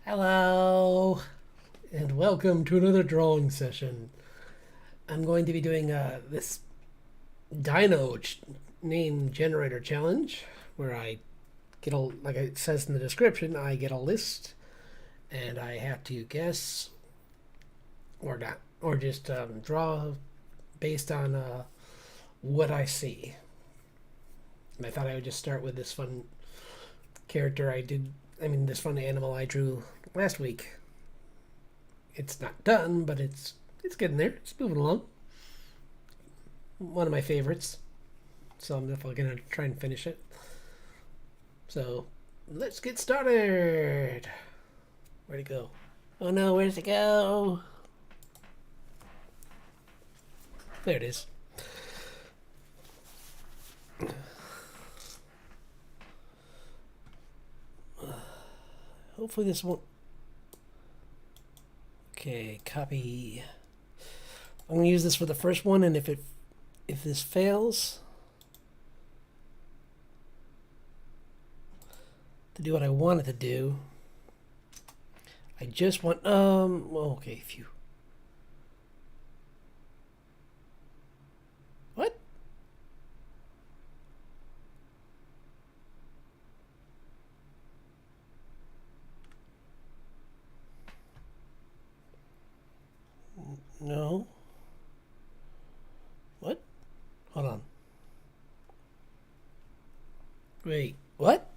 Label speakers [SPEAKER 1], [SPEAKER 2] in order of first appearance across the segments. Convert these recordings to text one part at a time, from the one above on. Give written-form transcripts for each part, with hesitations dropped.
[SPEAKER 1] Hello, and welcome to another drawing session. I'm going to be doing this dino name generator challenge where I get like it says in the description, I get a list and I have to guess or not, or just draw based on what I see. And I thought I would just start with this fun character this fun animal I drew last week. It's not done, but it's getting there. It's moving along. One of my favorites. So I'm definitely gonna try and finish it. So let's get started. Where'd it go? Oh no, where's it go? There it is. Hopefully this won't. Okay, copy. I'm gonna use this for the first one, and if this fails, to do what I want it to do, I just want well, okay, phew. What? No. What? Hold on. Wait, what?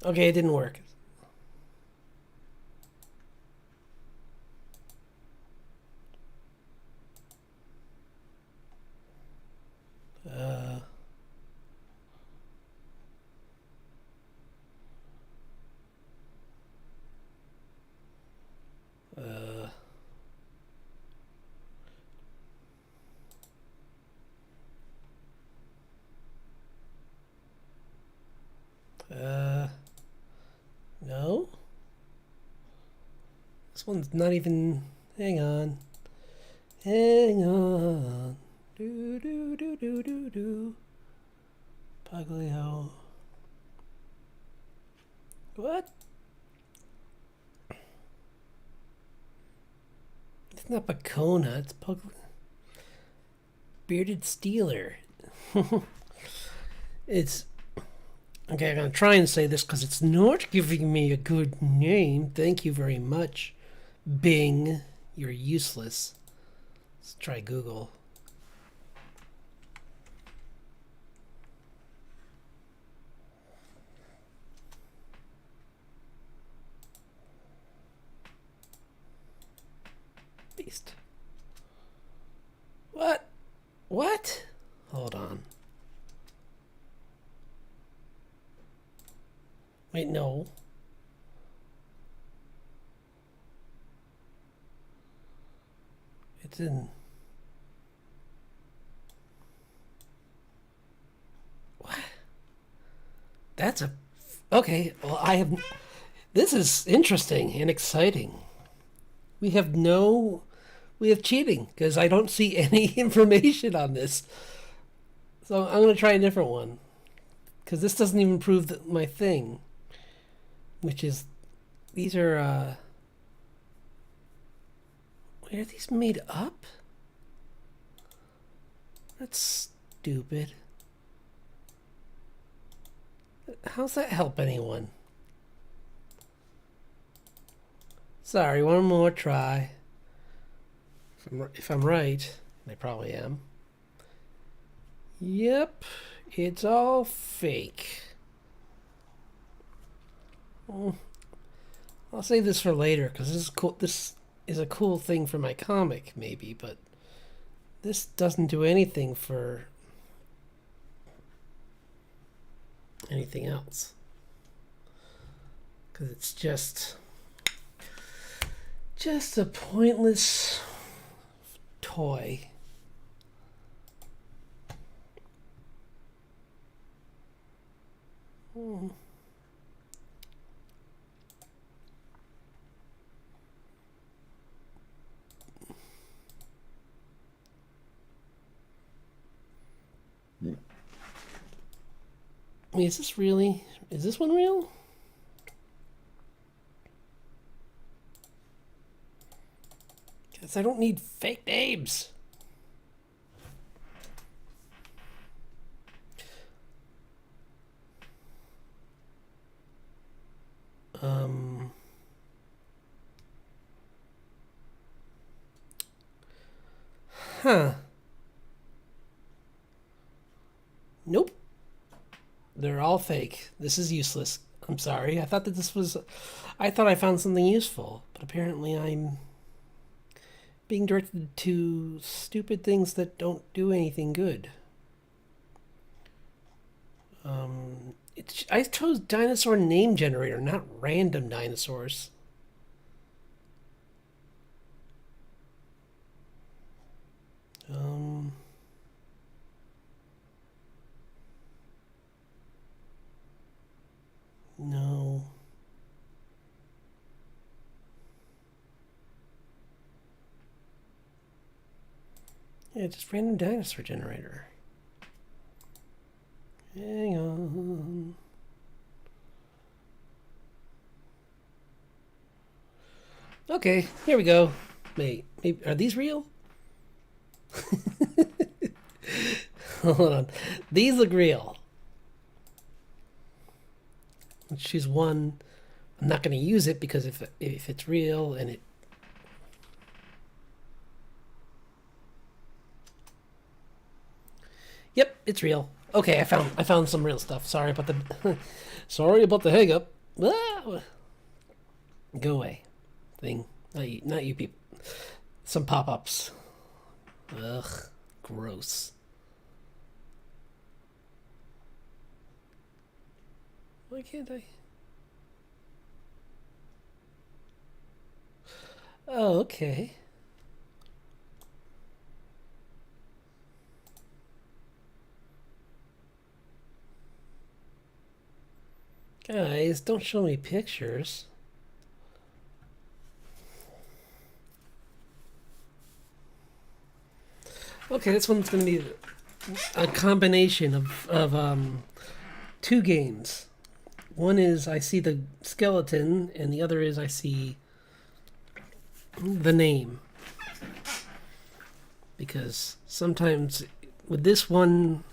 [SPEAKER 1] Okay, it didn't work. Uh, uh, no. This one's not even. Hang on. Hang on. Do do do do do do. Paglio. What? It's not Bacona, it's Bearded Steeler. It's. Okay, I'm gonna try and say this because it's not giving me a good name. Thank you very much, Bing. You're useless. Let's try Google. Beast. What? What? Hold on. Wait, no. It's in. What? That's a. Okay, well, I have. This is interesting and exciting. We have no. We have cheating because I don't see any information on this. So I'm going to try a different one because this doesn't even prove my thing, which is these are. Wait, are these made up? That's stupid. How's that help anyone? Sorry, one more try. If I'm right, and I probably am. Yep, it's all fake. I'll save this for later because this is cool. This is a cool thing for my comic, maybe, but this doesn't do anything for anything else because it's just a pointless toy. mean, is this really? Is this one real? Because I don't need fake names. Huh. Nope. They're all fake. This is useless. I'm sorry. I thought that this was... I thought I found something useful. But apparently I'm being directed to stupid things that don't do anything good. I chose dinosaur name generator, not random dinosaurs. No. Yeah, just random dinosaur generator. Hang on. Okay, here we go. Wait, are these real? Hold on. These look real. Let's choose one. I'm not going to use it because if it's real and it... Yep, it's real. Okay, I found some real stuff. Sorry about the sorry about the hang up. Ah! Go away. Thing. Not you people. Some pop-ups. Ugh, gross. Why can't I? Oh, okay. Guys, don't show me pictures. Okay, this one's going to be a combination of two games. One is I see the skeleton, and the other is I see the name. Because sometimes with this one,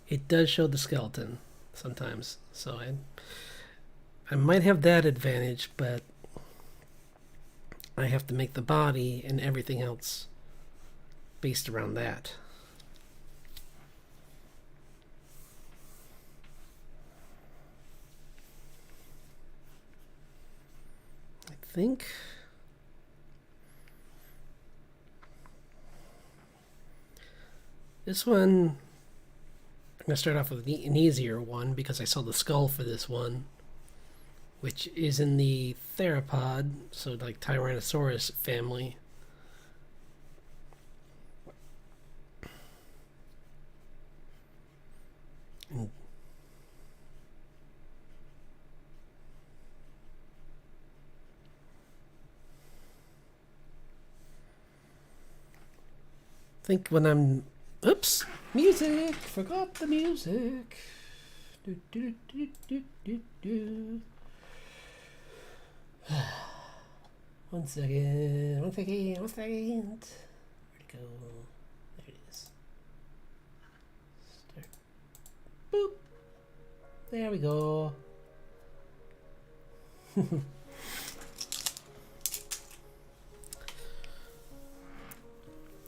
[SPEAKER 1] it does show the skeleton sometimes. So I might have that advantage, but I have to make the body and everything else based around that. I think this one, I'm going to start off with an easier one because I saw the skull for this one, which is in the theropod, so like Tyrannosaurus family. And I think when I'm... Oops! Music! Forgot the music! Do, do, do, do, do, do. One second. Where'd it go? There it is. Start. Boop! There we go.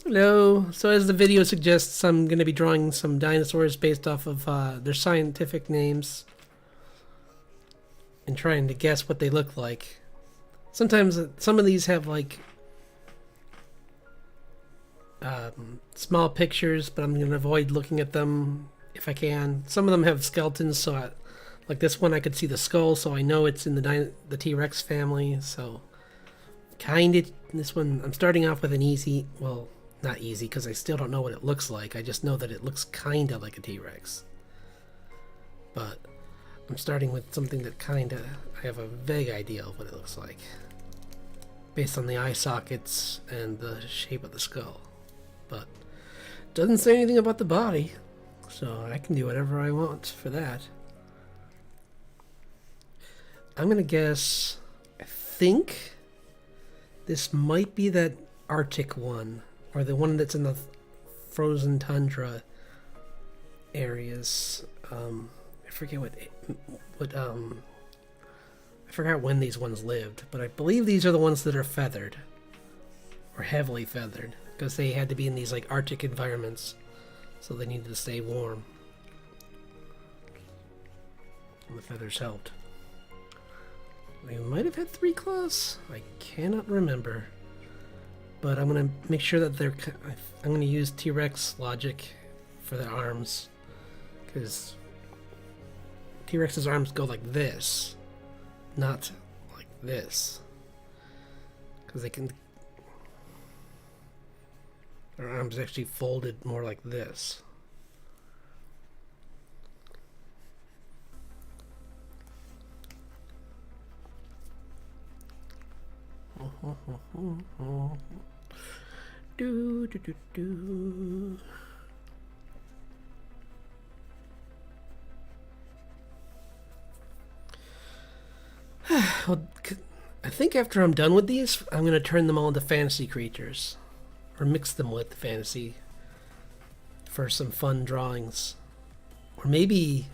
[SPEAKER 1] Hello. So as the video suggests, I'm going to be drawing some dinosaurs based off of their scientific names and trying to guess what they look like. Sometimes some of these have like small pictures, but I'm going to avoid looking at them if I can. Some of them have skeletons, so like this one I could see the skull, so I know it's in the T-Rex family. So kind of this one, I'm starting off with an easy, well, not easy because I still don't know what it looks like. I just know that it looks kind of like a T-Rex. But I'm starting with something that kind of, I have a vague idea of what it looks like based on the eye sockets and the shape of the skull. But it doesn't say anything about the body. So I can do whatever I want for that. I'm gonna guess, I think this might be that Arctic one, or the one that's in the frozen tundra areas. I forget I forgot when these ones lived, but I believe these are the ones that are feathered, or heavily feathered, because they had to be in these like Arctic environments, so they needed to stay warm. And the feathers helped. They might have had 3 claws. I cannot remember. But I'm going to make sure that I'm going to use T-Rex logic for the arms. Because T-Rex's arms go like this. Not like this. Because they can... Their arms actually folded more like this. Do do do do. Well, I think after I'm done with these, I'm going to turn them all into fantasy creatures, or mix them with fantasy for some fun drawings, or maybe,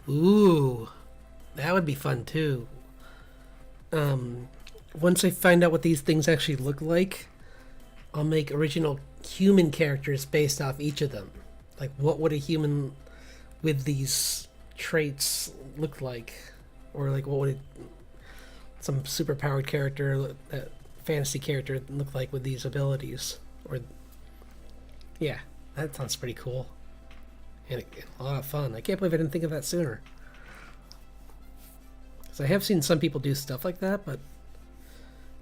[SPEAKER 1] ooh, that would be fun too. Once I find out what these things actually look like, I'll make original human characters based off each of them. Like, what would a human with these traits look like? Or, like, what would some superpowered character, fantasy character, look like with these abilities? Or, yeah, that sounds pretty cool. And a lot of fun. I can't believe I didn't think of that sooner. Because I have seen some people do stuff like that, but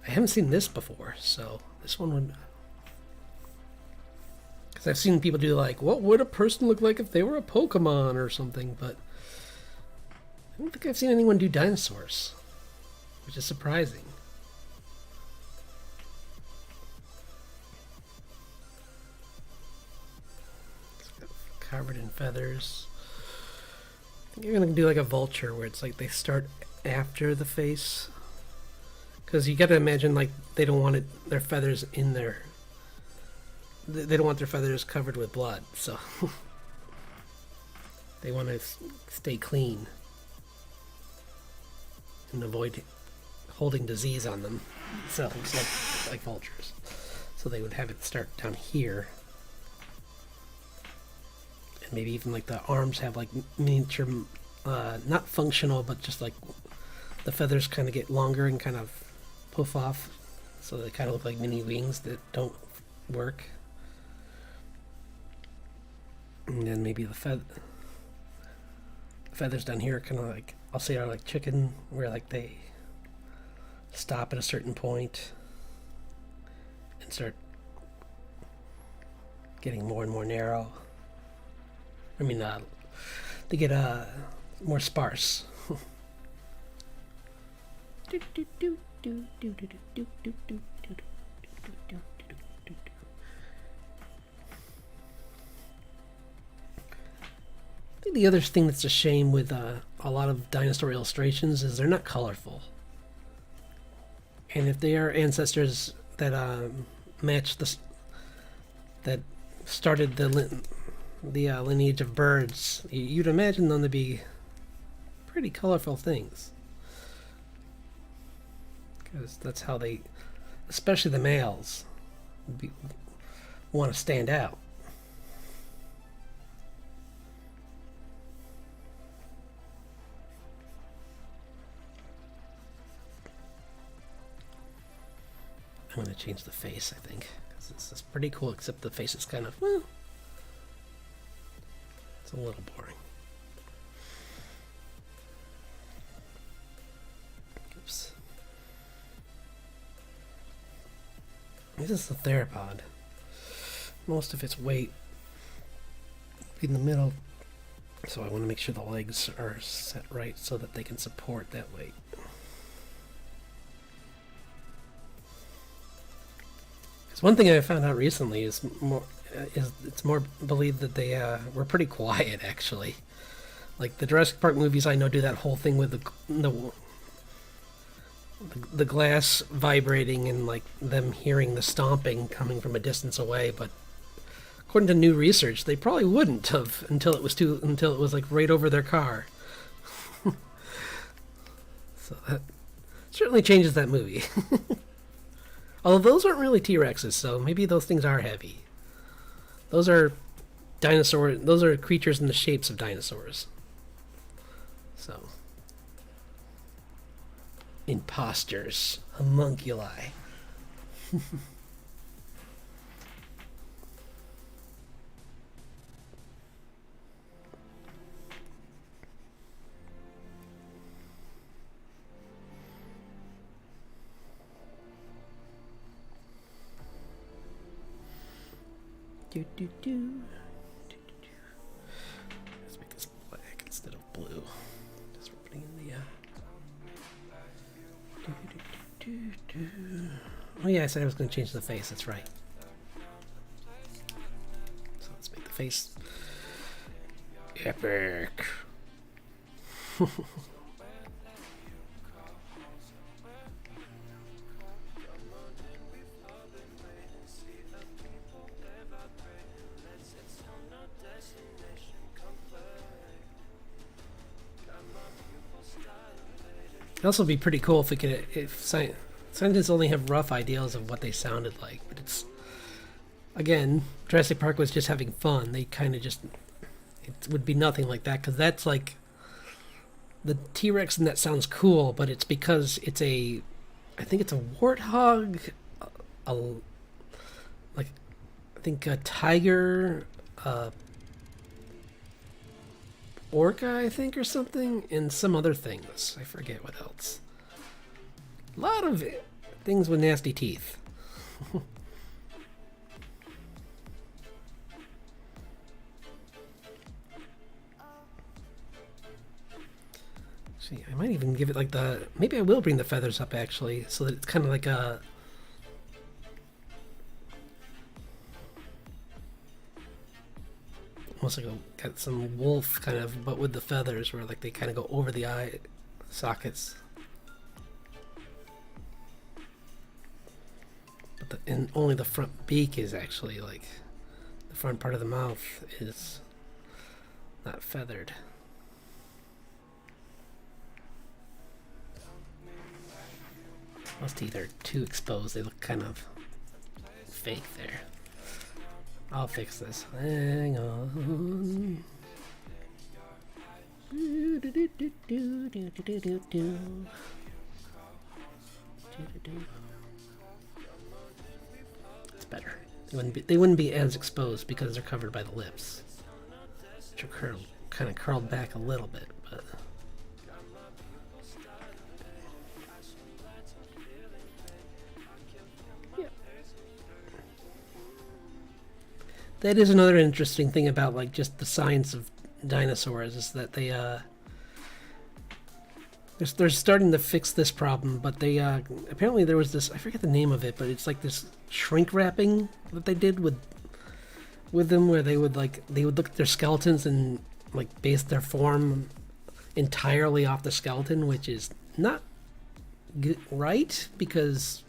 [SPEAKER 1] I haven't seen this before, so this one would... Because I've seen people do like, what would a person look like if they were a Pokemon or something, but I don't think I've seen anyone do dinosaurs, which is surprising. It's covered in feathers. I think I'm going to do like a vulture where it's like they start after the face. Because you got to imagine, like, they don't want their feathers in there. They don't want their feathers covered with blood, so they want to stay clean and avoid holding disease on them. So it's like vultures. So they would have it start down here, and maybe even like the arms have like miniature, not functional, but just like the feathers kind of get longer and kind of poof off, so they kind of look like mini wings that don't work. And then maybe the feathers down here are kind of like, I'll say, are like chicken, where like they stop at a certain point and start getting more and more narrow. I mean, they get more sparse. I think the other thing that's a shame with a lot of dinosaur illustrations is they're not colorful. And if they are ancestors that match that started the lineage of birds, you'd imagine them to be pretty colorful things. Because that's how they, especially the males, want to stand out. I'm going to change the face, I think, because it's pretty cool, except the face is kind of, well, it's a little boring. Oops. This is the theropod. Most of its weight in the middle, so I want to make sure the legs are set right so that they can support that weight. Because one thing I found out recently is it's more believed that they were pretty quiet actually. Like the Jurassic Park movies, I know do that whole thing with the glass vibrating and like them hearing the stomping coming from a distance away, but according to new research, they probably wouldn't have until it was like right over their car. So that certainly changes that movie. Although those aren't really T-Rexes, so maybe those things are heavy. Those are Those are creatures in the shapes of dinosaurs. So, imposters, homunculi. Do, do, do. Let's make this black instead of blue. Just putting in the. Oh yeah, I said I was going to change the face. That's right. So let's make the face epic. It'd also be pretty cool if we could, if scientists only have rough ideas of what they sounded like, but it's, again, Jurassic Park was just having fun. They kind of just, it would be nothing like that, because that's like, the T-Rex and that sounds cool, but it's because it's I think it's a warthog, like, I think a tiger, orca, I think, or something, and some other things. I forget what else. A lot of things with nasty teeth. See, I might even give it like maybe I will bring the feathers up actually, so that it's kind of like a... almost like got some wolf kind of, but with the feathers, where like they kind of go over the eye sockets. But and only the front beak is actually like the front part of the mouth is not feathered. Those teeth are too exposed. They look kind of fake there. I'll fix this. Hang on. It's better. They wouldn't be as exposed because they're covered by the lips, which are kind of curled back a little bit, but. That is another interesting thing about like just the science of dinosaurs, is that they're starting to fix this problem, but they apparently there was this, I forget the name of it, but it's like this shrink wrapping that they did with them, where they would look at their skeletons and like base their form entirely off the skeleton, which is not right, because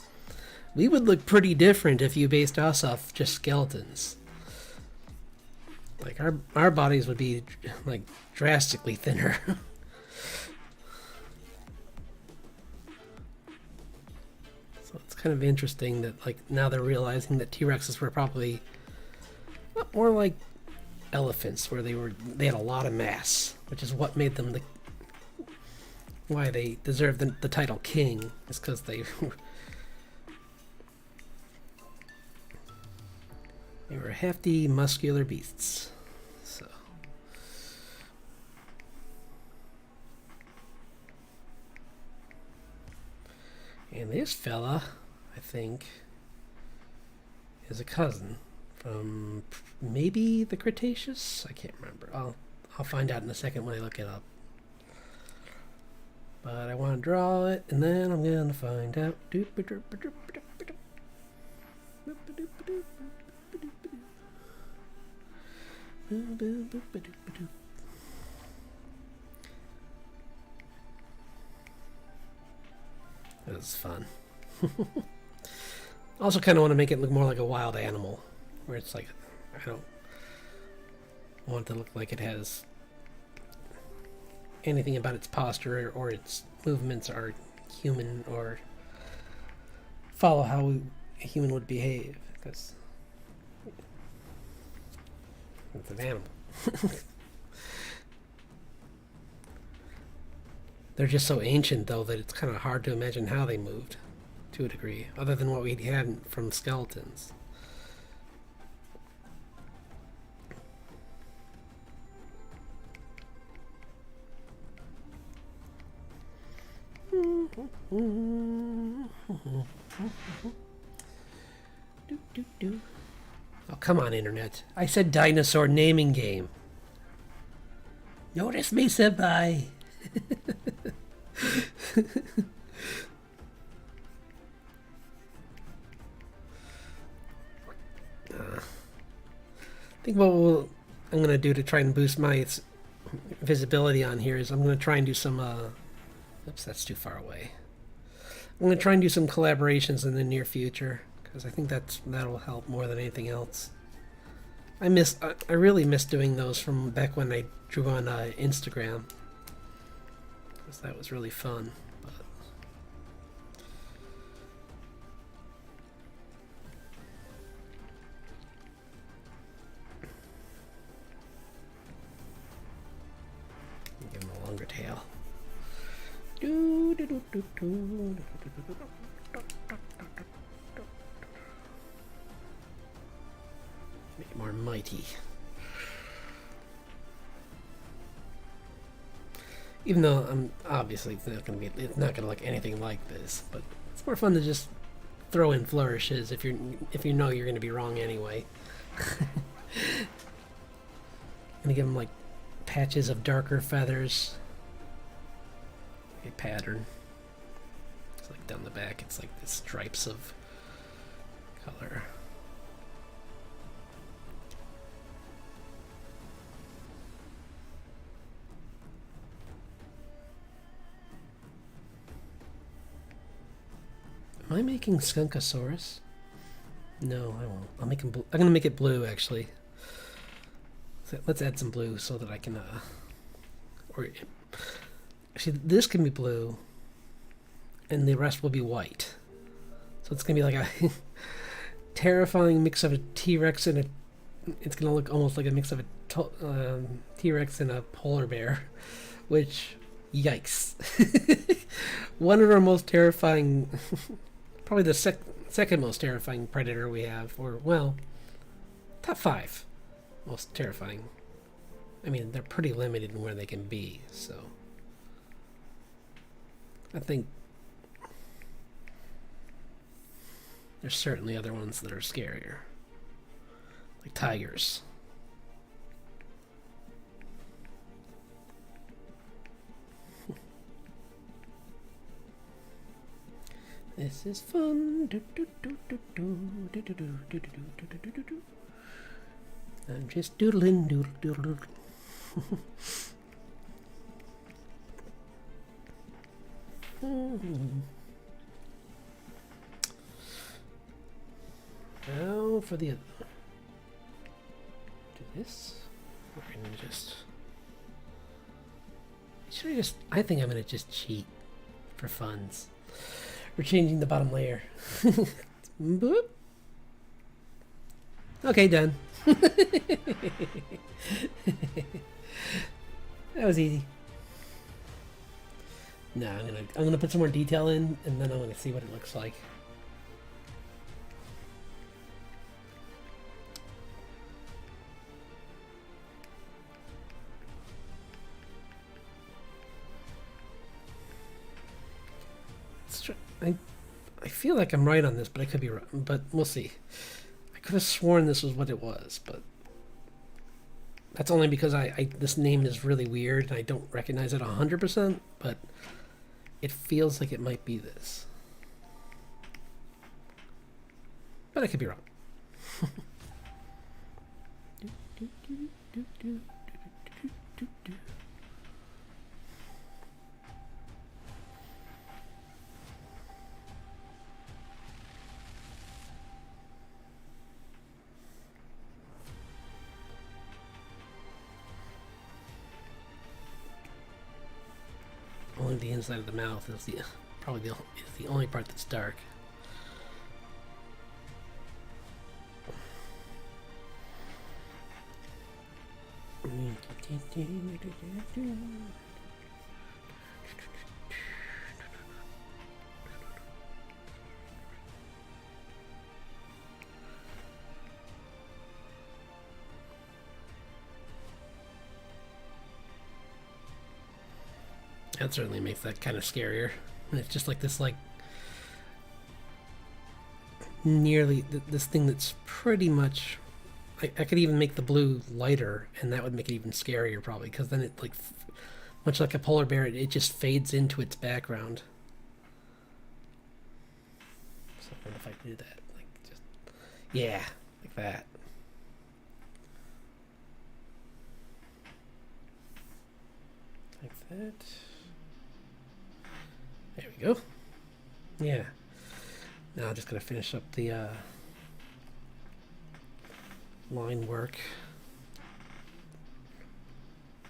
[SPEAKER 1] we would look pretty different if you based us off just skeletons. Like our bodies would be like drastically thinner. So it's kind of interesting that like now they're realizing that T-Rexes were probably a lot more like elephants, where they had a lot of mass, which is what made them why they deserve the title king, is because they were hefty, muscular beasts. So. And this fella, I think, is a cousin from maybe the Cretaceous? I can't remember. I'll find out in a second when I look it up. But I want to draw it, and then I'm going to find out. That was fun. Also kind of want to make it look more like a wild animal, where it's like, I don't want it to look like it has anything about its posture or its movements are human or follow how a human would behave, because it's an animal. They're just so ancient, though, that it's kind of hard to imagine how they moved, to a degree, other than what we had from skeletons. Oh, come on, Internet. I said dinosaur naming game. Notice me, senpai. I think what I'm going to do to try and boost my visibility on here is I'm going to try and do some... oops, that's too far away. I'm going to try and do some collaborations in the near future, because I think that'll help more than anything else. I really miss doing those from back when I drew on Instagram, because that was really fun. But give him a longer tail. Make it more mighty. Even though I'm obviously it's not going to look anything like this, but it's more fun to just throw in flourishes if you know you're going to be wrong anyway. Gonna give them like patches of darker feathers. A pattern. It's like down the back, it's like the stripes of color. Am I making Skunkosaurus? No, I won't. I'll make him I'm gonna make it blue, actually. So let's add some blue so that I can or actually this can be blue and the rest will be white. So it's gonna be like a terrifying mix of a T-Rex and it's gonna look almost like a mix of a T-Rex and a polar bear, which, yikes. One of our most terrifying, probably the second most terrifying predator we have, or, well, top 5 most terrifying. I mean, they're pretty limited in where they can be, so I think there's certainly other ones that are scarier, like tigers. This is fun. I'm just doodling, doodle, doodle. Now for the do this. We're gonna just. Should I just? I think I'm gonna just cheat for funs. We're changing the bottom layer. Boop. Okay, done. That was easy. No, I'm gonna put some more detail in, and then I'm gonna see what it looks like. I feel like I'm right on this, but I could be wrong. But we'll see. I could have sworn this was what it was, but that's only because this name is really weird and I don't recognize it 100%, but it feels like it might be this. But I could be wrong. Only the inside of the mouth is probably the only part that's dark. That certainly makes that kind of scarier. And it's just like this, like, nearly this thing that's pretty much. I could even make the blue lighter, and that would make it even scarier, probably, because then it, like, much like a polar bear, it just fades into its background. So I wonder if I can do that, like, just yeah, like that. Like that. There we go. Yeah. Now I'm just gonna finish up the line work.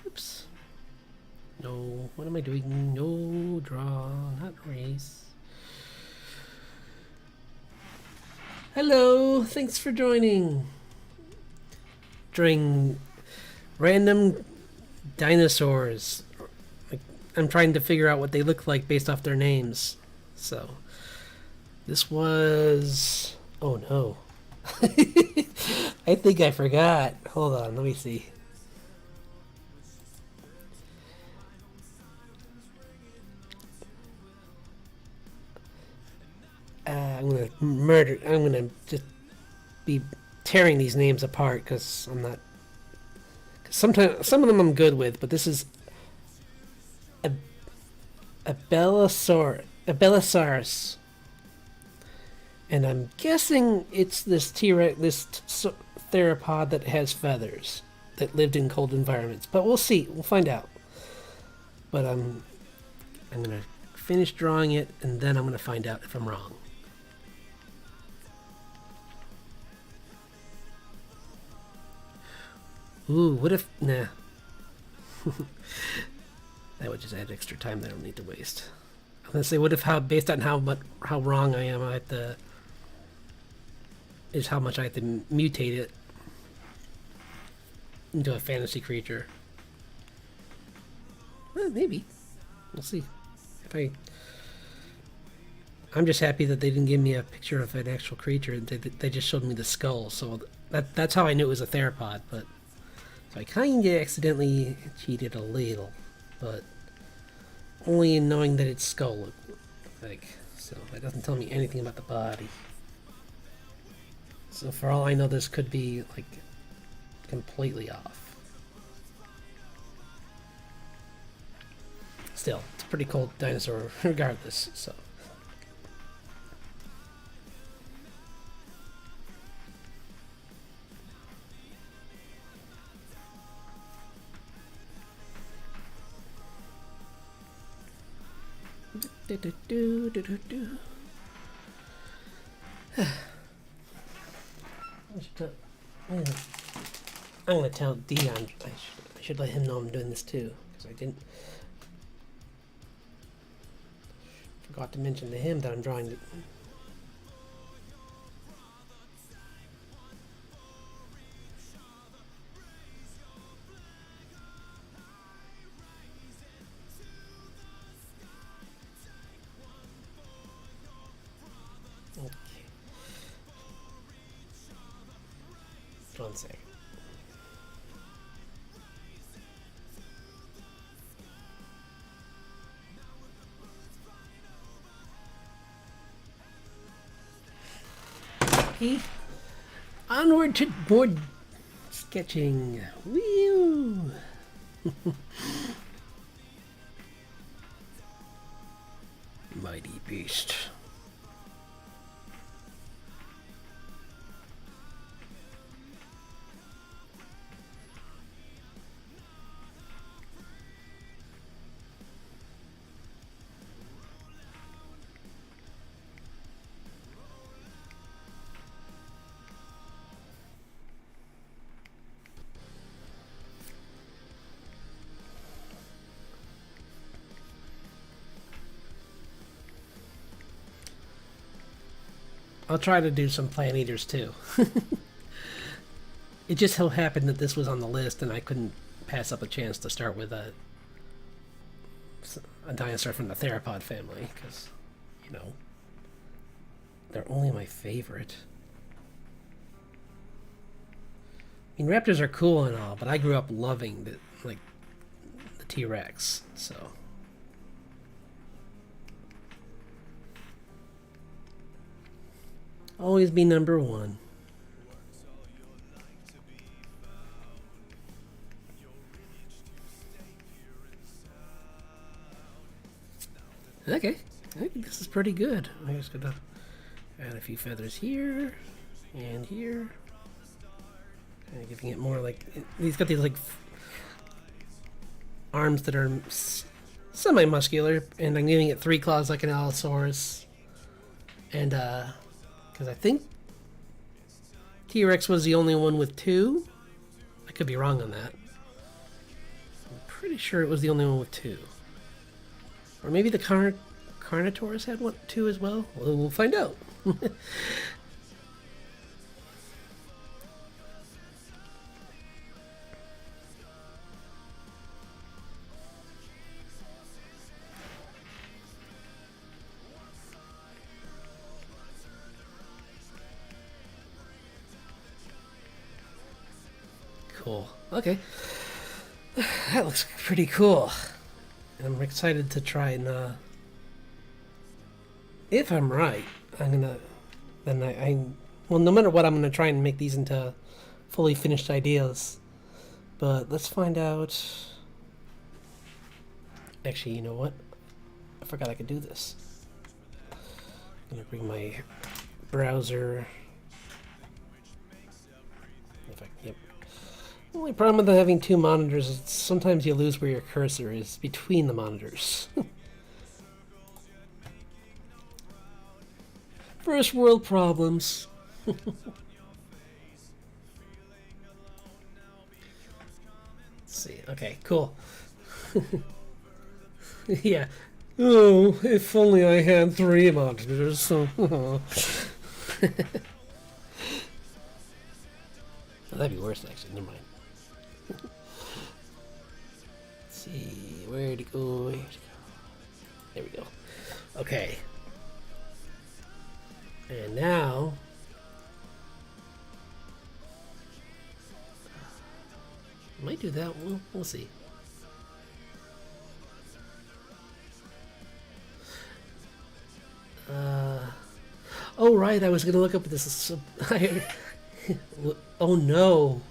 [SPEAKER 1] Oops. No, what am I doing? No, draw, not erase. Hello, thanks for joining. During random dinosaurs. I'm trying to figure out what they look like based off their names. So, this was... Oh no. I think I forgot. Hold on, let me see. I'm gonna just be tearing these names apart because I'm not. Cause sometimes some of them I'm good with, but this is a Belosaurus, and I'm guessing it's this T-Rex, this theropod that has feathers that lived in cold environments. But we'll see. We'll find out. But I'm gonna finish drawing it, and then I'm gonna find out if I'm wrong. Ooh, what if... Nah. That would just add extra time that I don't need to waste. I'm gonna say, what if based on how wrong I am, is how much I have to mutate it into a fantasy creature. Well, maybe. We'll see. I'm just happy that they didn't give me a picture of an actual creature. They just showed me the skull, so that's how I knew it was a theropod. But so I kind of accidentally cheated a little, but only in knowing that its skull looked like. So that doesn't tell me anything about the body. So for all I know, this could be like completely off. Still, it's a pretty cool dinosaur regardless, so. I'm gonna tell Dion. I should let him know I'm doing this too, because I didn't. Forgot to mention to him that I'm drawing it. Okay. 1 second. Okay. Onward to board sketching. Woo! Mighty beast. I'll try to do some plant eaters too. It just so happened that this was on the list, and I couldn't pass up a chance to start with a dinosaur from the theropod family, because, you know, they're only my favorite. I mean, raptors are cool and all, but I grew up loving the T-Rex, so. Always be number one. Okay, I think this is pretty good. I'm just gonna add a few feathers here and here. Kind of giving it more like, he's got these like arms that are semi-muscular, and I'm giving it 3 claws like an Allosaurus. And because I think T-Rex was the only one with 2. I could be wrong on that. I'm pretty sure it was the only one with 2. Or maybe the Carnotaurus had 2 as well? Well, we'll find out. Cool. Okay. That looks pretty cool. And I'm excited to try and, if I'm right, I'm gonna, then well, no matter what, I'm gonna try and make these into fully finished ideas. But let's find out. Actually, you know what? I forgot I could do this. I'm gonna bring my browser. Yep. The only problem with having 2 monitors is sometimes you lose where your cursor is between the monitors. First world problems. Let's see. Okay, cool. Yeah. Oh, if only I had 3 monitors. So. Oh, that'd be worse, actually. Never mind. Let's see. Where'd it go? There we go. Okay. And now, I might do that. We'll see. Oh right, I was gonna look up this. Oh no.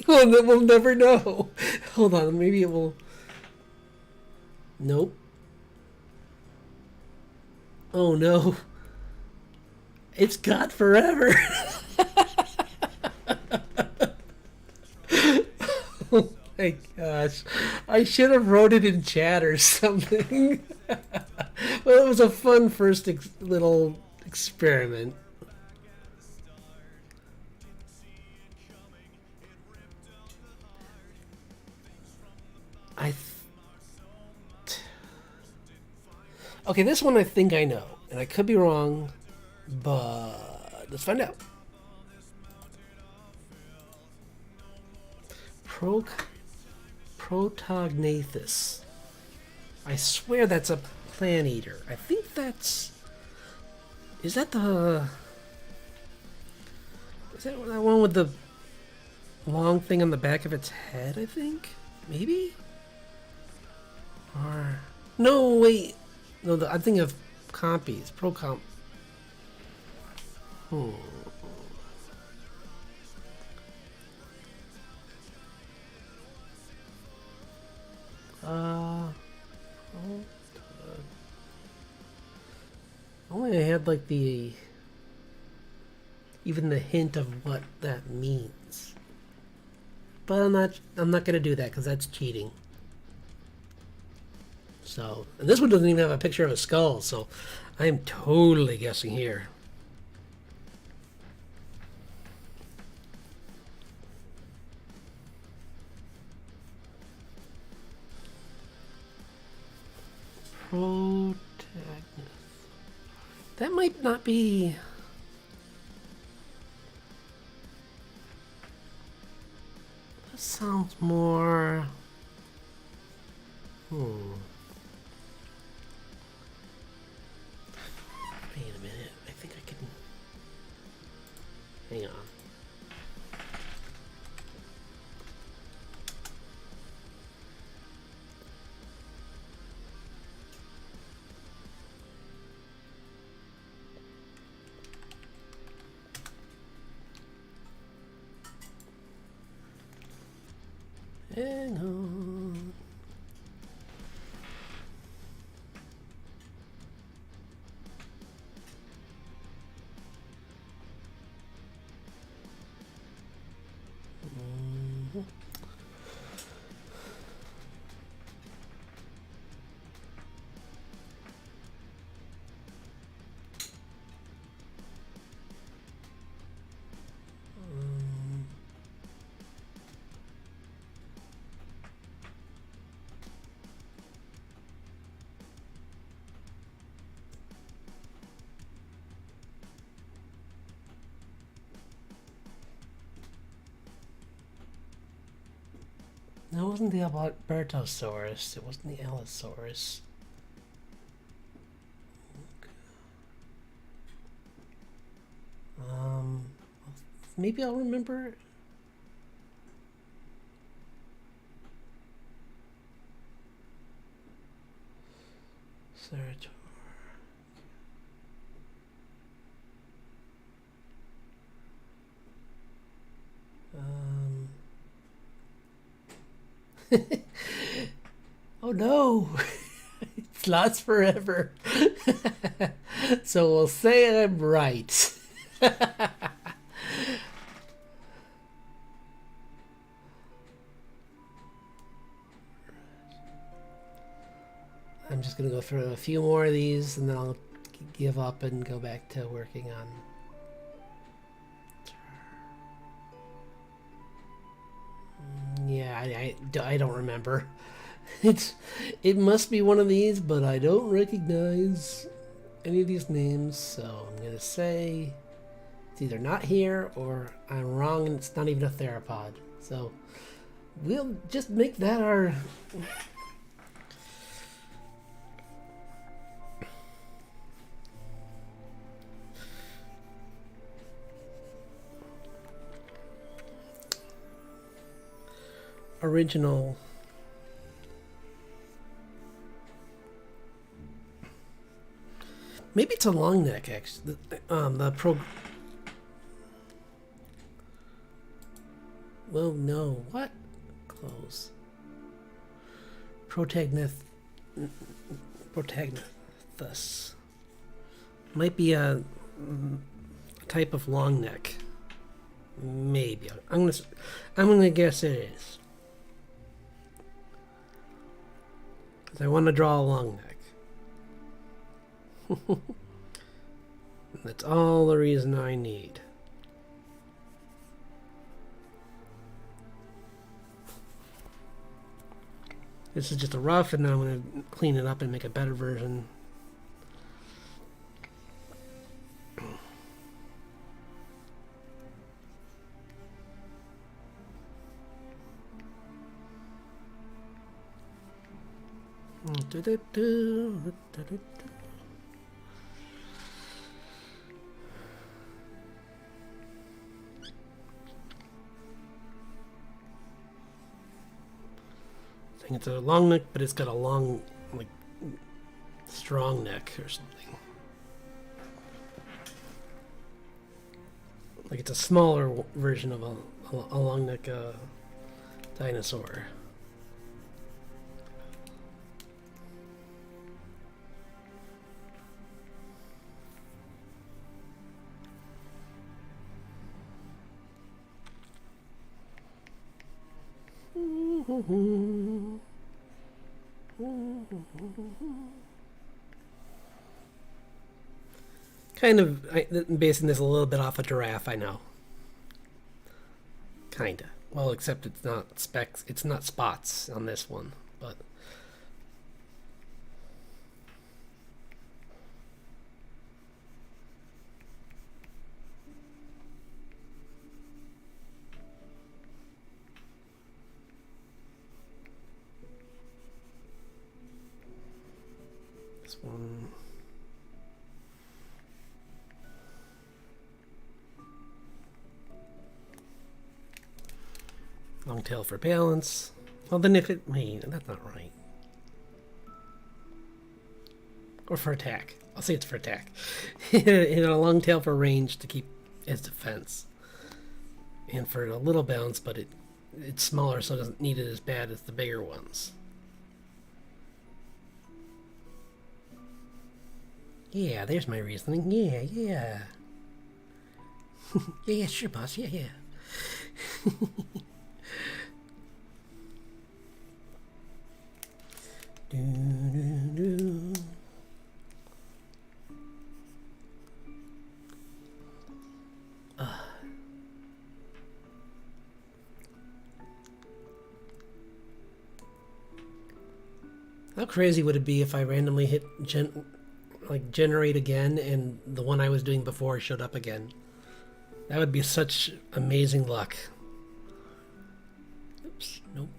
[SPEAKER 1] We'll never know. Hold on, maybe it will. Nope. Oh no. It's got forever. Oh my gosh. I should have wrote it in chat or something. Well, it was a fun first little experiment. Okay, this one I think I know, and I could be wrong, but let's find out. Protognathus. I swear that's a plant eater. I think that's... Is that the... Is that one with the long thing on the back of its head, I think? Maybe? Or... No, wait. No, I'm thinking of compies. Procomp. Only I had like the... even the hint of what that means. But I'm not gonna do that because that's cheating. So, and this one doesn't even have a picture of a skull, so I am totally guessing here. Protagonist. That might not be... That sounds more... Wait a minute. I think I can... Hang on. Hang on. That wasn't the Albertosaurus. It wasn't the Allosaurus. Maybe I'll remember. Cerator. Oh no! It's lost forever. So we'll say I'm right. I'm just gonna go through a few more of these and then I'll give up and go back to working on... Yeah, I don't remember. It must be one of these, but I don't recognize any of these names, so I'm gonna say it's either not here or I'm wrong and it's not even a theropod. So we'll just make that our... original. Maybe it's a long neck, actually. Well, no. What? Close. Protagnithus. Might be a type of long neck. Maybe. I'm gonna guess it is. Because I want to draw a long neck. That's all the reason I need. This is just a rough, and then I'm going to clean it up and make a better version. I think it's a long neck, but it's got a long, like, strong neck or something. Like it's a smaller version of a long neck dinosaur. Kind of basing this a little bit off a giraffe, I know. Kinda. Well, except it's not specks, it's not spots on this one, but This one. Long tail for balance. Well, then if it... Wait, that's not right. Or for attack. I'll say it's for attack. And a long tail for range to keep as defense. And for a little bounce, but it's smaller, so it doesn't need it as bad as the bigger ones. Yeah, there's my reasoning. Yeah, yeah. Yeah, sure, boss. Yeah, yeah. Do, do, do. How crazy would it be if I randomly hit generate again and the one I was doing before showed up again? That would be such amazing luck. Oops, nope.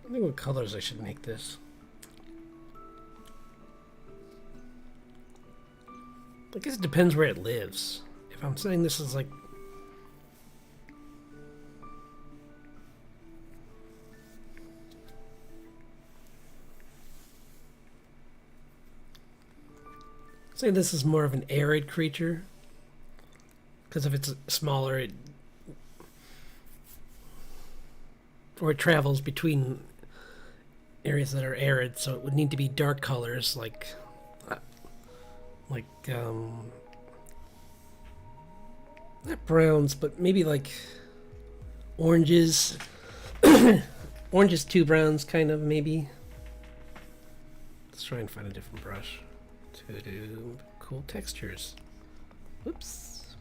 [SPEAKER 1] I think what colors I should make this. I guess it depends where it lives. If I'm saying this is like... Say this is more of an arid creature. Because if it's smaller, or it travels between areas that are arid, so it would need to be dark colors like not browns, but maybe like oranges. Oranges, two browns, kind of, maybe. Let's try and find a different brush to do cool textures. Whoops.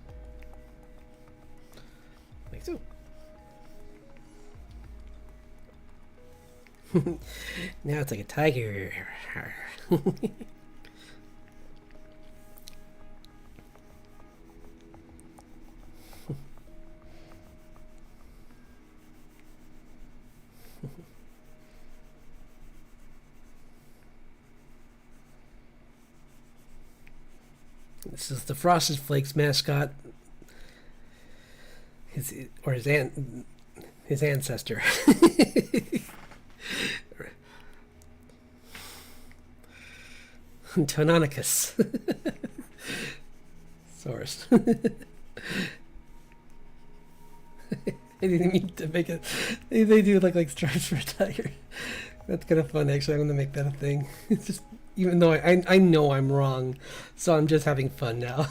[SPEAKER 1] Like so. Now it's like a tiger. This is the Frosted Flakes mascot. His ancestor. Tononicus. Source. I didn't mean to make it. They do look like stripes for a tiger. That's kind of fun, actually. I'm going to make that a thing. It's just, even though I know I'm wrong, so I'm just having fun now.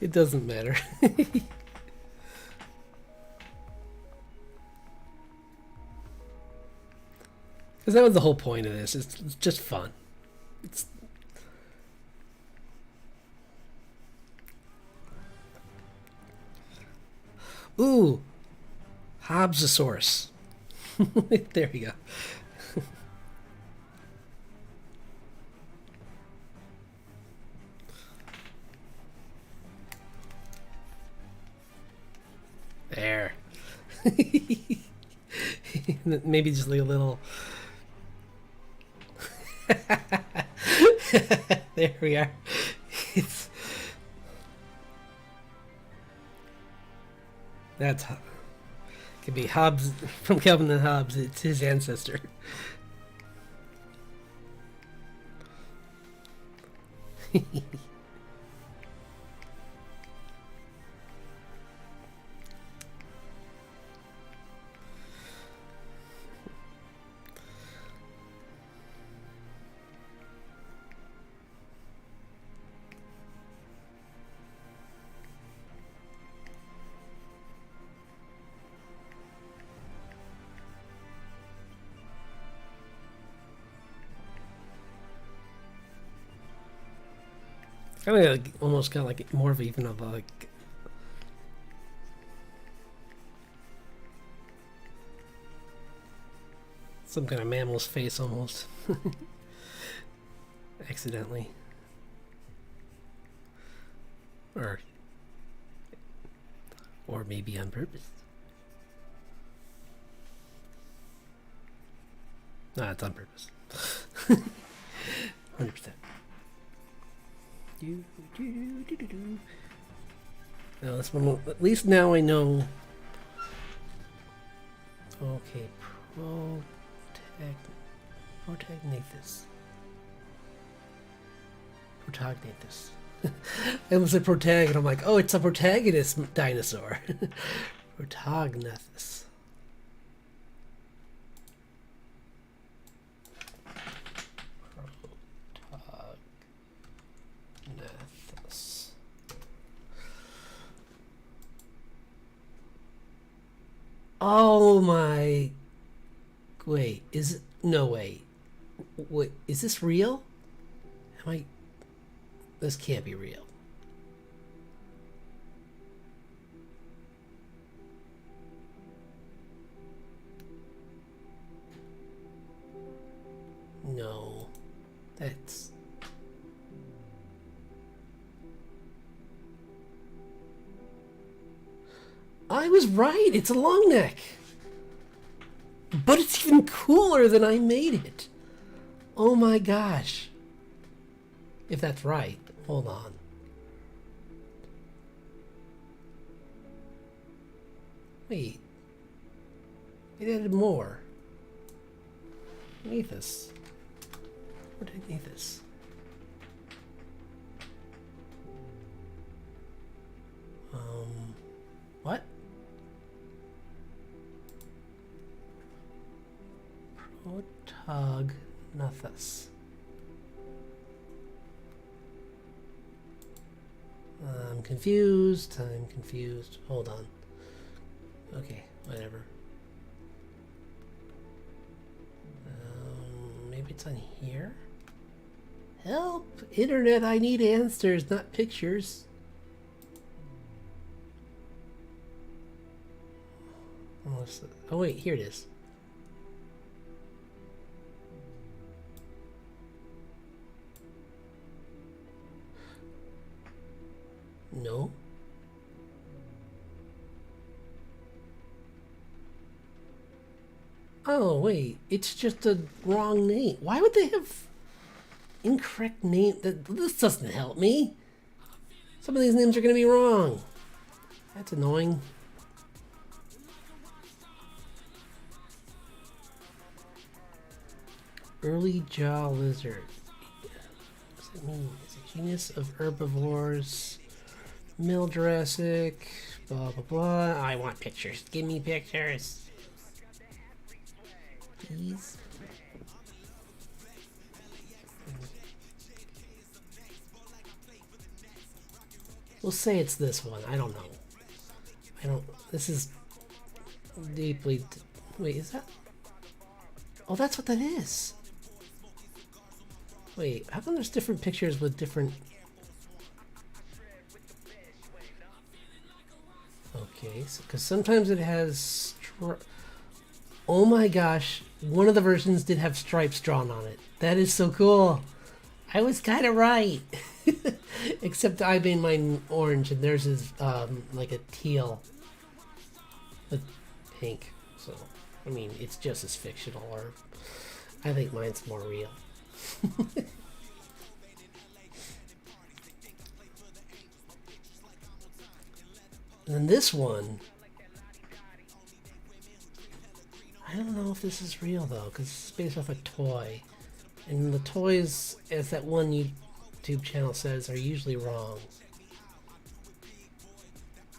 [SPEAKER 1] It doesn't matter. Because that was the whole point of this. It's just fun. It's... Ooh! Hobbsosaurus. There we go. There. Maybe just like a little... There we are. It's... That's... Could be Hobbes from Calvin and Hobbes. It's his ancestor. Kind of like, almost kind of like more of even of like some kind of mammal's face almost. accidentally. Or maybe on purpose. No, it's on purpose. 100%. Now this one, at least now I know. Okay, Protagnathus. It was a protagonist. I'm like, oh, it's a protagonist dinosaur. Protagnathus. Oh my. Wait, is it? No, wait. Wait, is this real? Am I. This can't be real. No. That's. I was right. It's a long neck. But it's even cooler than I made it. Oh my gosh. If that's right. Hold on. Wait. It added more. Nathus. Where did Nathus? What? Protagnathus. I'm confused. Hold on. Okay, whatever. Maybe it's on here? Help! Internet, I need answers, not pictures. Oh wait, here it is. No. Oh wait, it's just a wrong name. Why would they have incorrect name? This doesn't help me. Some of these names are going to be wrong. That's annoying. Early jaw lizard. What does it mean? It's a genus of herbivores. Middle Jurassic. Blah blah blah. I want pictures. Give me pictures. Please. We'll say it's this one. I don't know. This is deeply. Wait, is that? Oh, that's what that is. Wait, how come there's different pictures with different... Okay, because sometimes it has... Oh my gosh, one of the versions did have stripes drawn on it. That is so cool. I was kind of right. Except I made mine orange and theirs is like a teal with pink. So, I mean, it's just as fictional, or I think mine's more real. And then this one, I don't know if this is real though, because it's based off a toy. And the toys, as that one YouTube channel says, are usually wrong.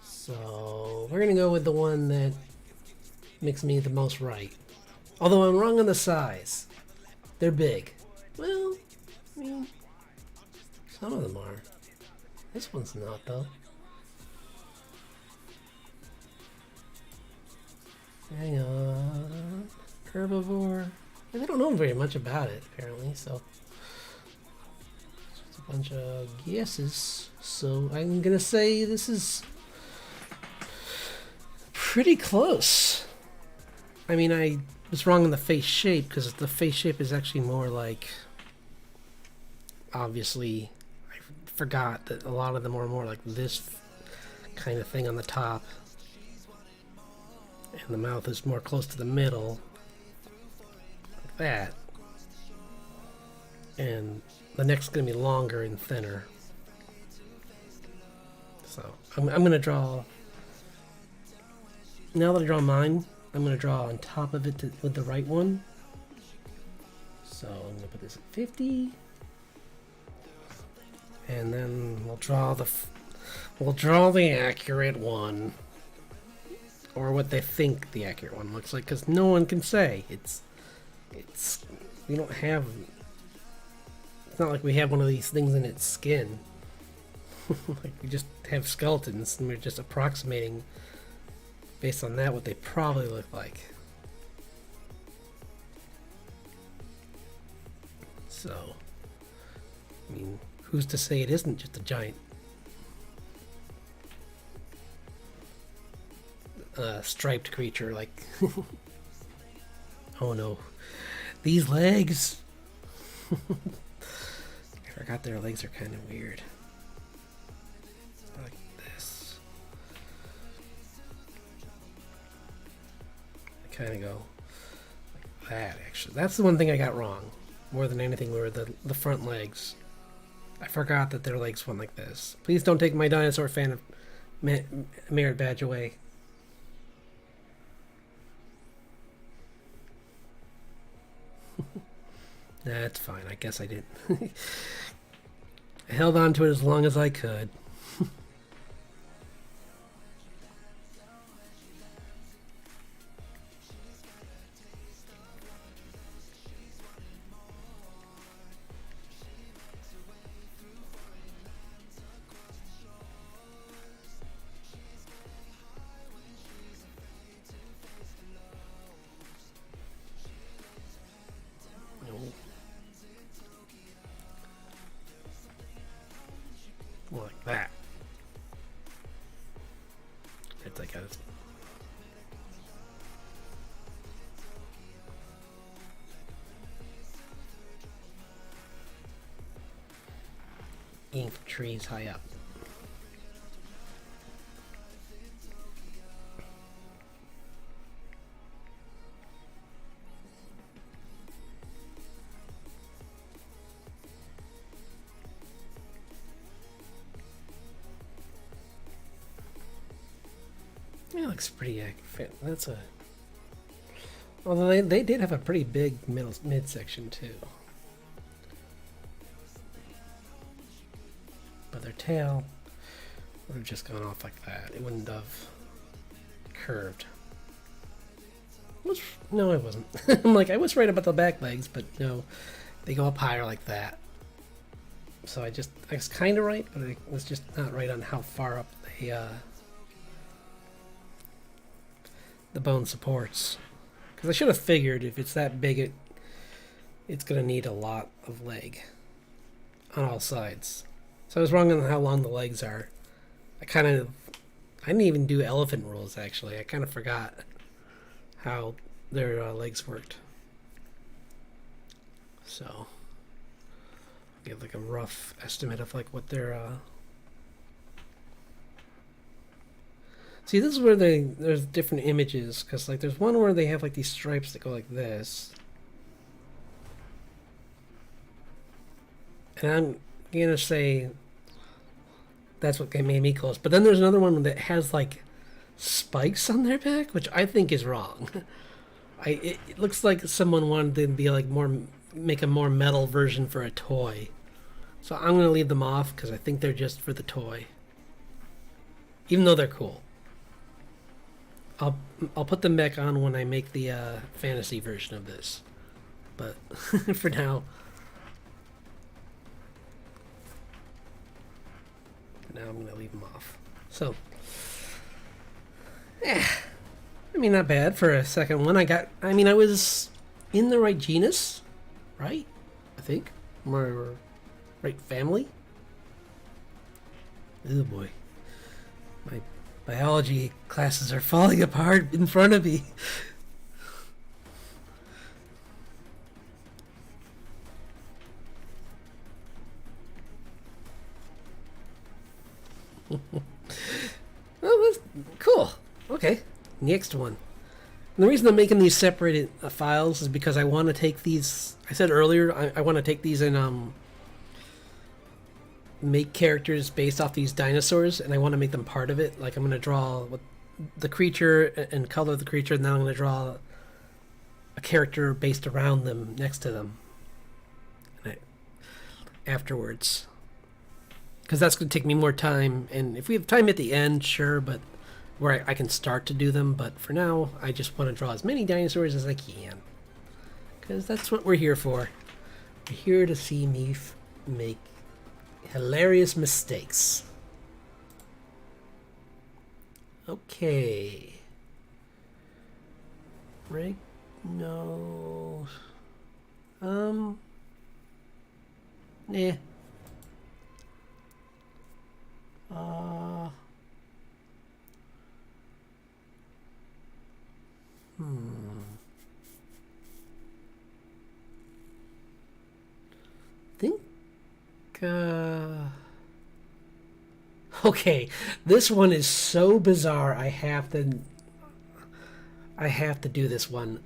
[SPEAKER 1] So we're gonna go with the one that makes me the most right. Although I'm wrong on the size. They're big. Well, I mean, some of them are. This one's not though. Hang on. Herbivore. I don't know very much about it, apparently, so. It's a bunch of guesses. So I'm gonna say this is pretty close. I mean, I was wrong on the face shape, because the face shape is actually more like obviously I forgot that a lot of them are more like this kind of thing on the top, and the mouth is more close to the middle, like that, and the neck's going to be longer and thinner. So I'm going to draw, now that I draw mine, I'm going to draw on top of it with the right one. So I'm going to put this at 50, and then we'll draw the accurate one, or what they think the accurate one looks like, because no one can say. We don't have, it's not like we have one of these things in its skin. Like, we just have skeletons, and we're just approximating based on that what they probably look like. So, I mean, who's to say it isn't just a giant striped creature like oh no, these legs. I forgot their legs are kind of weird, like this. They kind of go like that. Actually, that's the one thing I got wrong more than anything, were the front legs. I forgot that their legs went like this. Please don't take my dinosaur fan of merit badge away. That's fine. I guess I didn't. I held on to it as long as I could. Like that. It's like a ink trees high up. It looks pretty accurate. That's a. Although they did have a pretty big midsection too. But their tail would have just gone off like that. It wouldn't have curved. No, it wasn't. I'm like, I was right about the back legs, but no, they go up higher like that. So I was kind of right, but I was just not right on how far up the bone supports, because I should have figured if it's that big, it's gonna need a lot of leg on all sides. So I was wrong on how long the legs are. I didn't even do elephant rules actually. I kind of forgot how their legs worked. So I'll give like a rough estimate of like what their see, this is where there's different images, because like there's one where they have like these stripes that go like this, and I'm gonna say that's what made me close. But then there's another one that has like spikes on their back, which I think is wrong. It looks like someone wanted to be like make a more metal version for a toy. So I'm gonna leave them off because I think they're just for the toy, even though they're cool. I'll put them back on when I make the fantasy version of this, but for now I'm gonna leave them off. So I mean, not bad for a second one. I was in the right genus, right? I think more right family. Oh boy, my biology classes are falling apart in front of me. Oh, that's cool. Okay, next one. And the reason I'm making these separated files is because I want to take these. I said earlier I want to take these and make characters based off these dinosaurs, and I want to make them part of it. Like I'm going to draw what the creature and color the creature, and then I'm going to draw a character based around them next to them. Afterwards, because that's going to take me more time, and if we have time at the end, sure, but where I can start to do them. But for now, I just want to draw as many dinosaurs as I can, because that's what we're here for. We're here to see me make hilarious mistakes. Okay. Right? No. Yeah. Think. Okay, this one is so bizarre. I have to do this one.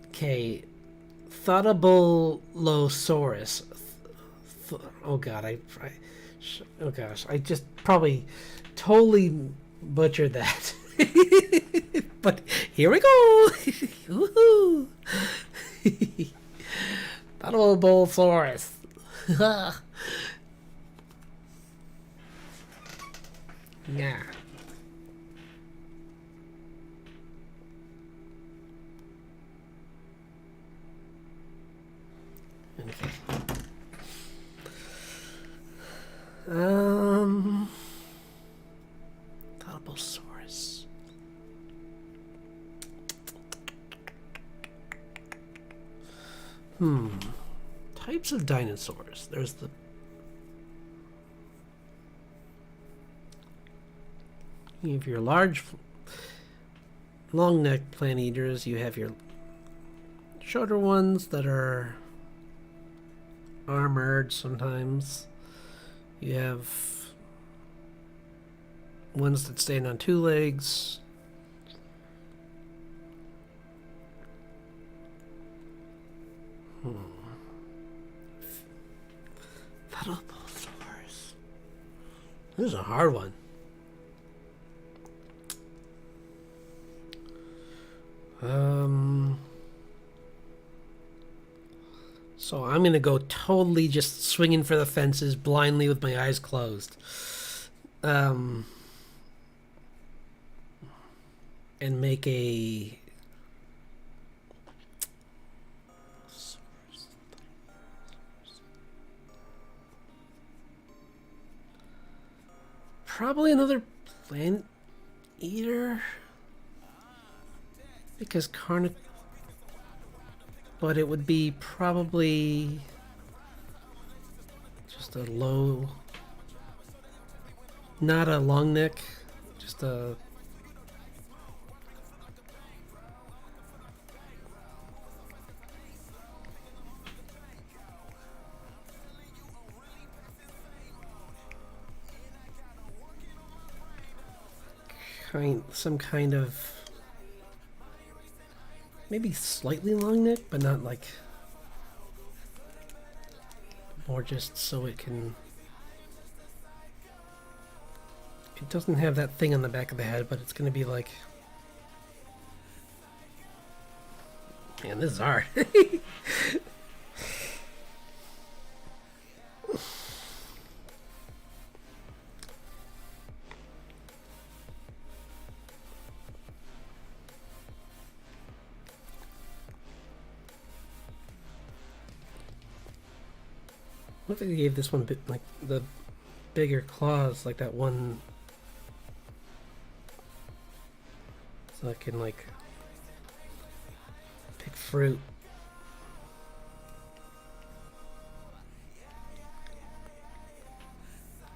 [SPEAKER 1] Okay, Thotobolosaurus. Oh god, oh gosh, I just probably totally butchered that. But here we go. Woohoo! Thotobolosaurus. Yeah. Okay. Thotobolosaurus. Types of dinosaurs. There's the you have your large long-necked plant eaters. You have your shorter ones that are armored sometimes. You have ones that stand on two legs. Thotobolosaurus. This is a hard one. So I'm gonna go totally just swinging for the fences blindly with my eyes closed, and make a probably another plant eater. Because but it would be probably just a low, not a long neck, just a some kind of maybe slightly long neck, but not like more just so it can. It doesn't have that thing on the back of the head, but it's going to be like. Man, this is hard. What if they gave this one bit like the bigger claws, like that one, so I can like pick fruit.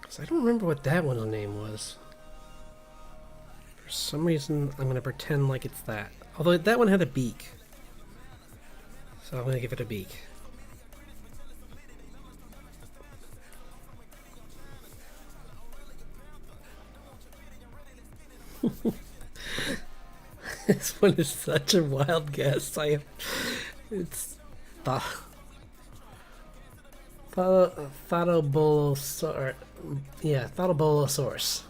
[SPEAKER 1] Cause I don't remember what that one's name was. For some reason, I'm gonna pretend like it's that. Although that one had a beak, so I'm gonna give it a beak. This one is such a wild guess. It's th- Thotobolosaur. Yeah, Thotobolosaurus.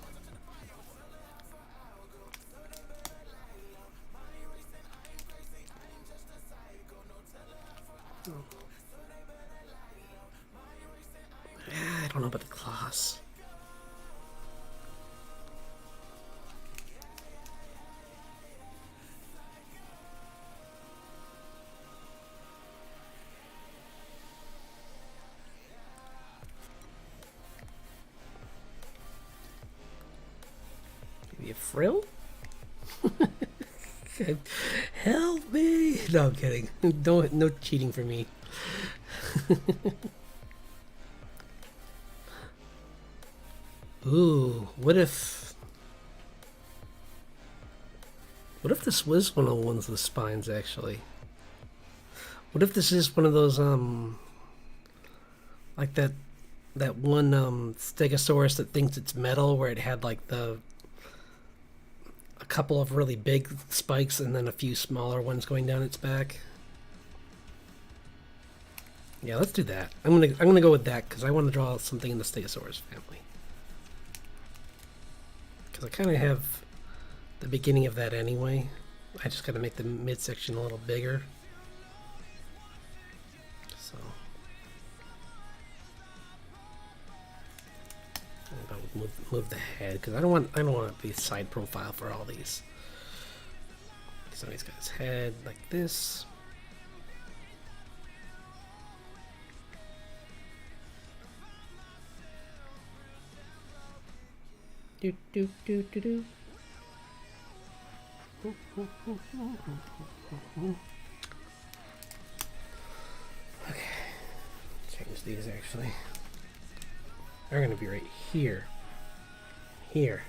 [SPEAKER 1] I don't know about the claws. Maybe a frill? Help me! No, I'm kidding. No cheating for me. Ooh, what if this was one of the ones with the spines, actually? What if this is one of those, like that one, Stegosaurus that thinks it's metal, where it had, like, a couple of really big spikes and then a few smaller ones going down its back? Yeah, let's do that. I'm gonna go with that, because I want to draw something in the Stegosaurus family. Because I kind of have the beginning of that anyway. I just got to make the midsection a little bigger. So, move the head, because I don't want to be side profile for all these. So he's got his head like this. Do do do do do. Okay, change these actually. They're gonna be right here. Here.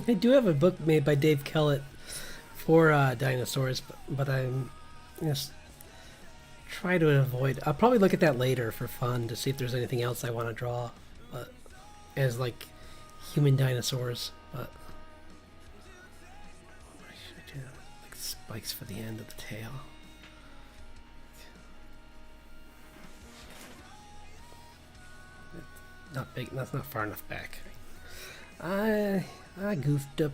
[SPEAKER 1] I do have a book made by Dave Kellett for dinosaurs, but I'm just try to avoid. I'll probably look at that later for fun to see if there's anything else I want to draw, but as like human dinosaurs. But I should do like spikes for the end of the tail. Not big. That's not far enough back. I goofed up.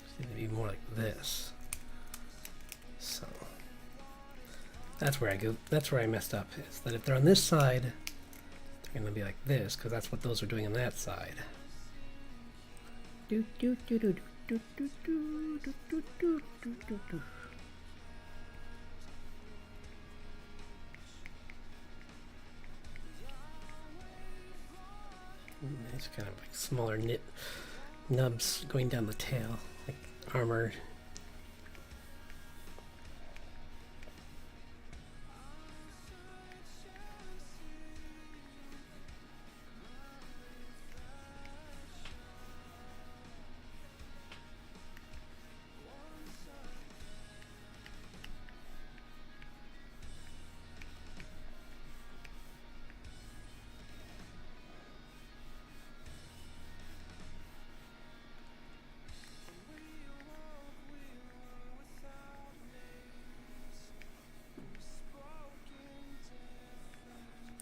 [SPEAKER 1] It's going to be more like this. So that's where I go. That's where I messed up. Is that if they're on this side, they're going to be like this, because that's what those are doing on that side. Do do do do do do do do do do do do do. It's kind of like smaller nubs going down the tail, like armored.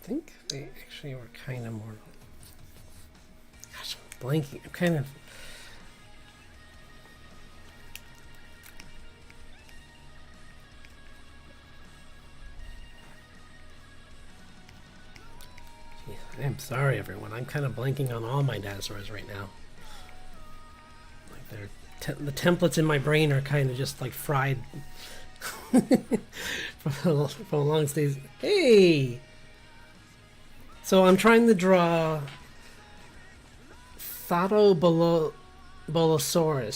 [SPEAKER 1] think they actually were kind of more... Gosh, I'm blanking. I'm kind of... I'm sorry, everyone. I'm kind of blanking on all my dinosaurs right now. Like the templates in my brain are kind of just like fried from a long stage. Hey! So I'm trying to draw Bolosaurus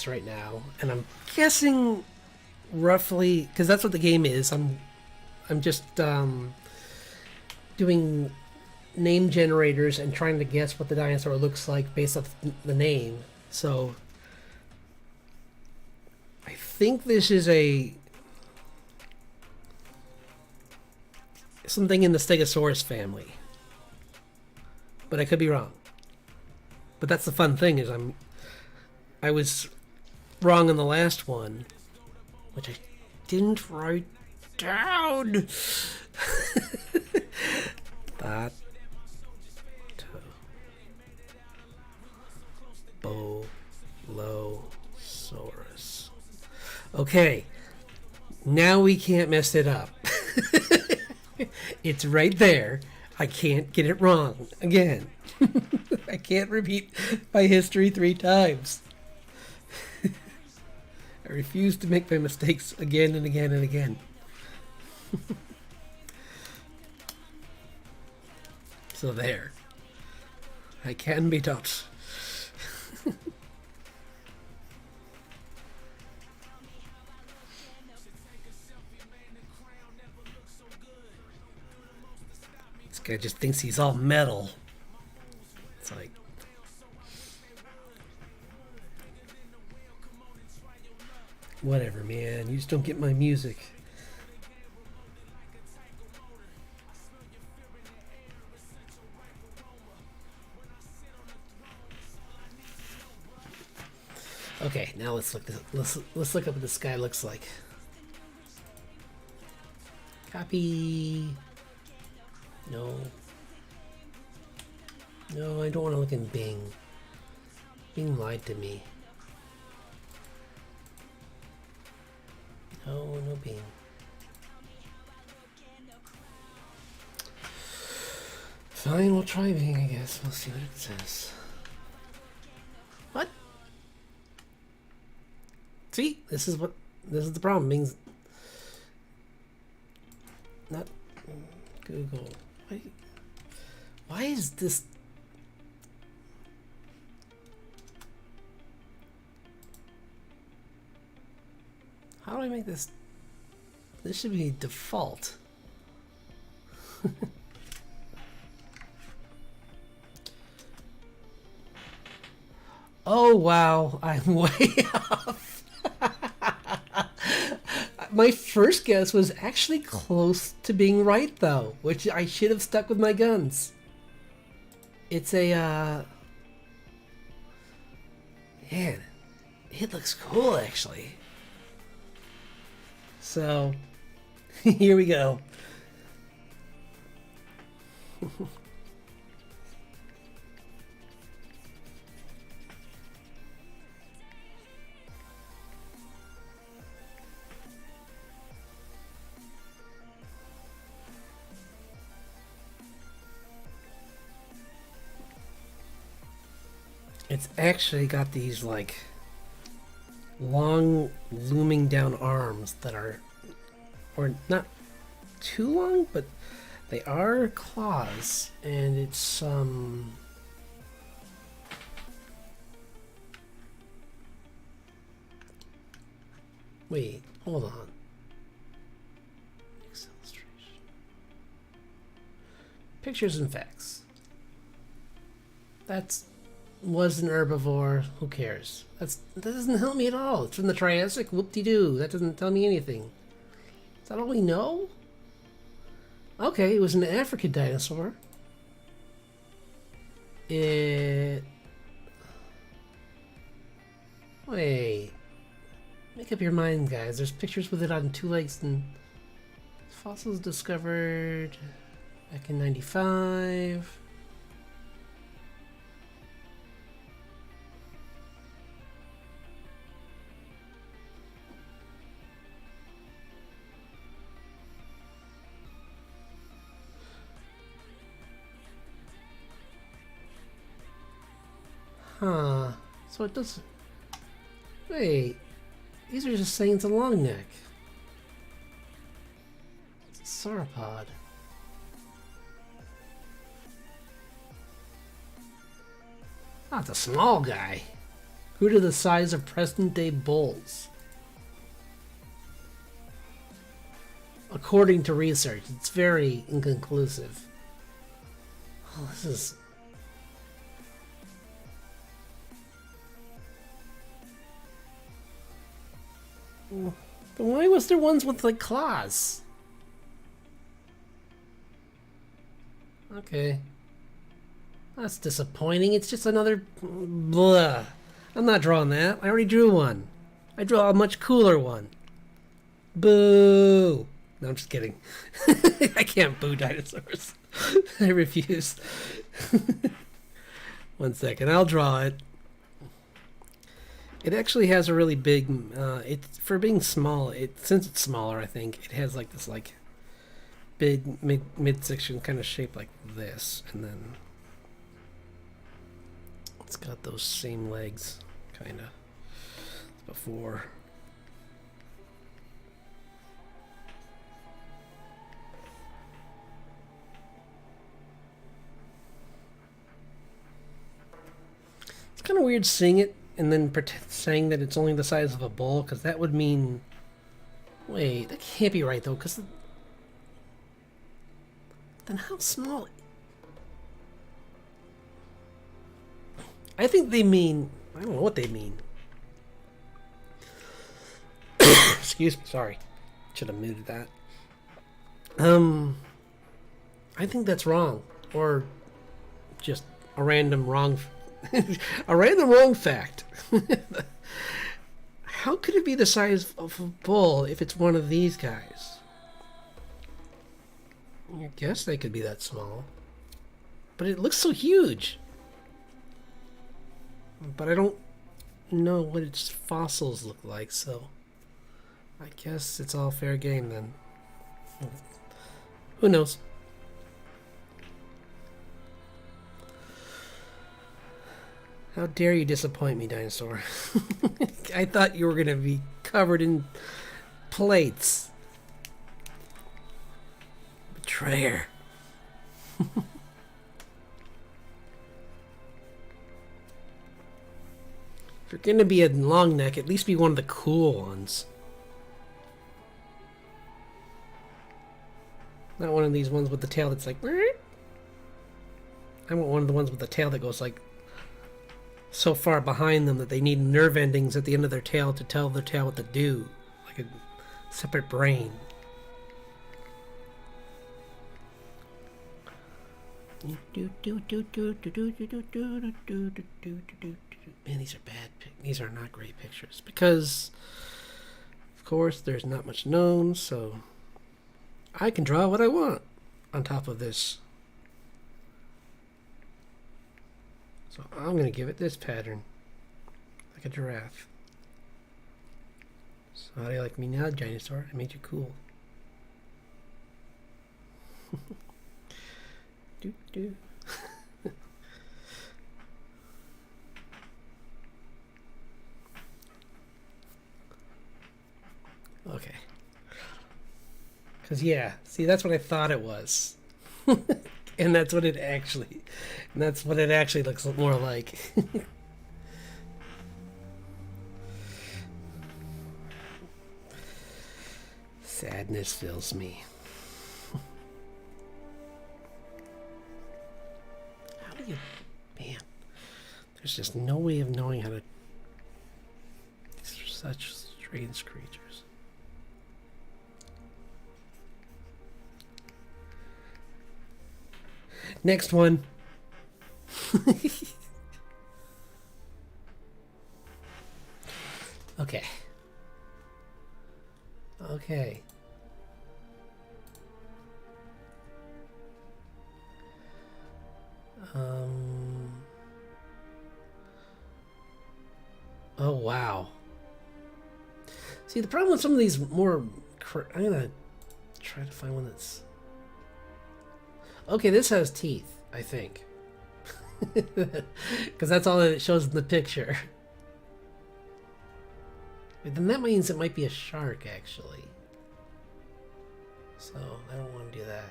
[SPEAKER 1] right now, and I'm guessing roughly because that's what the game is. I'm just doing name generators and trying to guess what the dinosaur looks like based off the name. So I think this is something in the Stegosaurus family, but I could be wrong. But that's the fun thing, is I was wrong on the last one, which I didn't write down. That Bolosaurus. Okay, now we can't mess it up. It's right there. I can't get it wrong again. I can't repeat my history 3 times. I refuse to make my mistakes again and again and again. So there. I can be taught. This guy just thinks he's all metal. It's like... Whatever, man. You just don't get my music. Okay, now let's look up what this guy looks like. Copy. No. No, I don't want to look in Bing. Bing lied to me. No, no Bing. Fine, we'll try Bing, I guess. We'll see what it says. What? See? This is the problem. Bing's not Google. Why is this? How do I make this? This should be default. Oh wow, I'm way off. My first guess was actually close to being right though, which I should have stuck with my guns. It's a man, it looks cool actually. So here we go. It's actually got these like long looming down arms that are, or not too long, but they are claws, and it's wait, hold on. Next illustration. Pictures and facts. That's was an herbivore. Who cares? That doesn't help me at all. It's from the Triassic. Whoop-de-doo. That doesn't tell me anything. Is that all we know? Okay, it was an African dinosaur. Wait. Make up your mind, guys. There's pictures with it on 2 legs and fossils discovered. Back in 95. Huh. So it does. Wait. These are just saying it's a long neck. It's a sauropod. Oh, it's a small guy. Who to the size of present-day bulls? According to research, it's very inconclusive. Oh, this is... But why was there ones with, like, claws? Okay. That's disappointing. It's just another... Blah. I'm not drawing that. I already drew one. I draw a much cooler one. Boo! No, I'm just kidding. I can't boo dinosaurs. I refuse. 1 second. I'll draw it. It actually has a really big... it's for being small, since it's smaller, I think, it has like this like big midsection kind of shape like this, and then it's got those same legs, kind of, before. It's kind of weird seeing it and then saying that it's only the size of a bull, because that would mean... Wait, that can't be right, though, because... Then how small... I think they mean... I don't know what they mean. Excuse me, sorry. Should have muted that. I think that's wrong. Or just a random wrong... a random wrong fact. How could it be the size of a bull if it's one of these guys? I guess they could be that small. But it looks so huge. But I don't know what its fossils look like, so I guess it's all fair game then. Who knows? How dare you disappoint me, Dinosaur. I thought you were going to be covered in plates. Betrayer. If you're going to be a long neck, at least be one of the cool ones. Not one of these ones with the tail that's like... I want one of the ones with the tail that goes like... so far behind them that they need nerve endings at the end of their tail to tell their tail what to do, like a separate brain. Man, these are bad. These are not great pictures because, of course, there's not much known, so I can draw what I want on top of this. So I'm going to give it this pattern, like a giraffe. So how do you like me now, Dinosaur? I made you cool. Doo doo. Okay. Because, yeah, see, that's what I thought it was. And that's what it actually looks more like. Sadness fills me. How do you... Man, there's just no way of knowing how to... These are such strange creatures. Next one. Okay. Okay. Oh, wow. See, the problem with some of these more... I'm gonna try to find one that's... Okay, this has teeth, I think. Because that's all that it shows in the picture. But then that means it might be a shark, actually. So, I don't want to do that.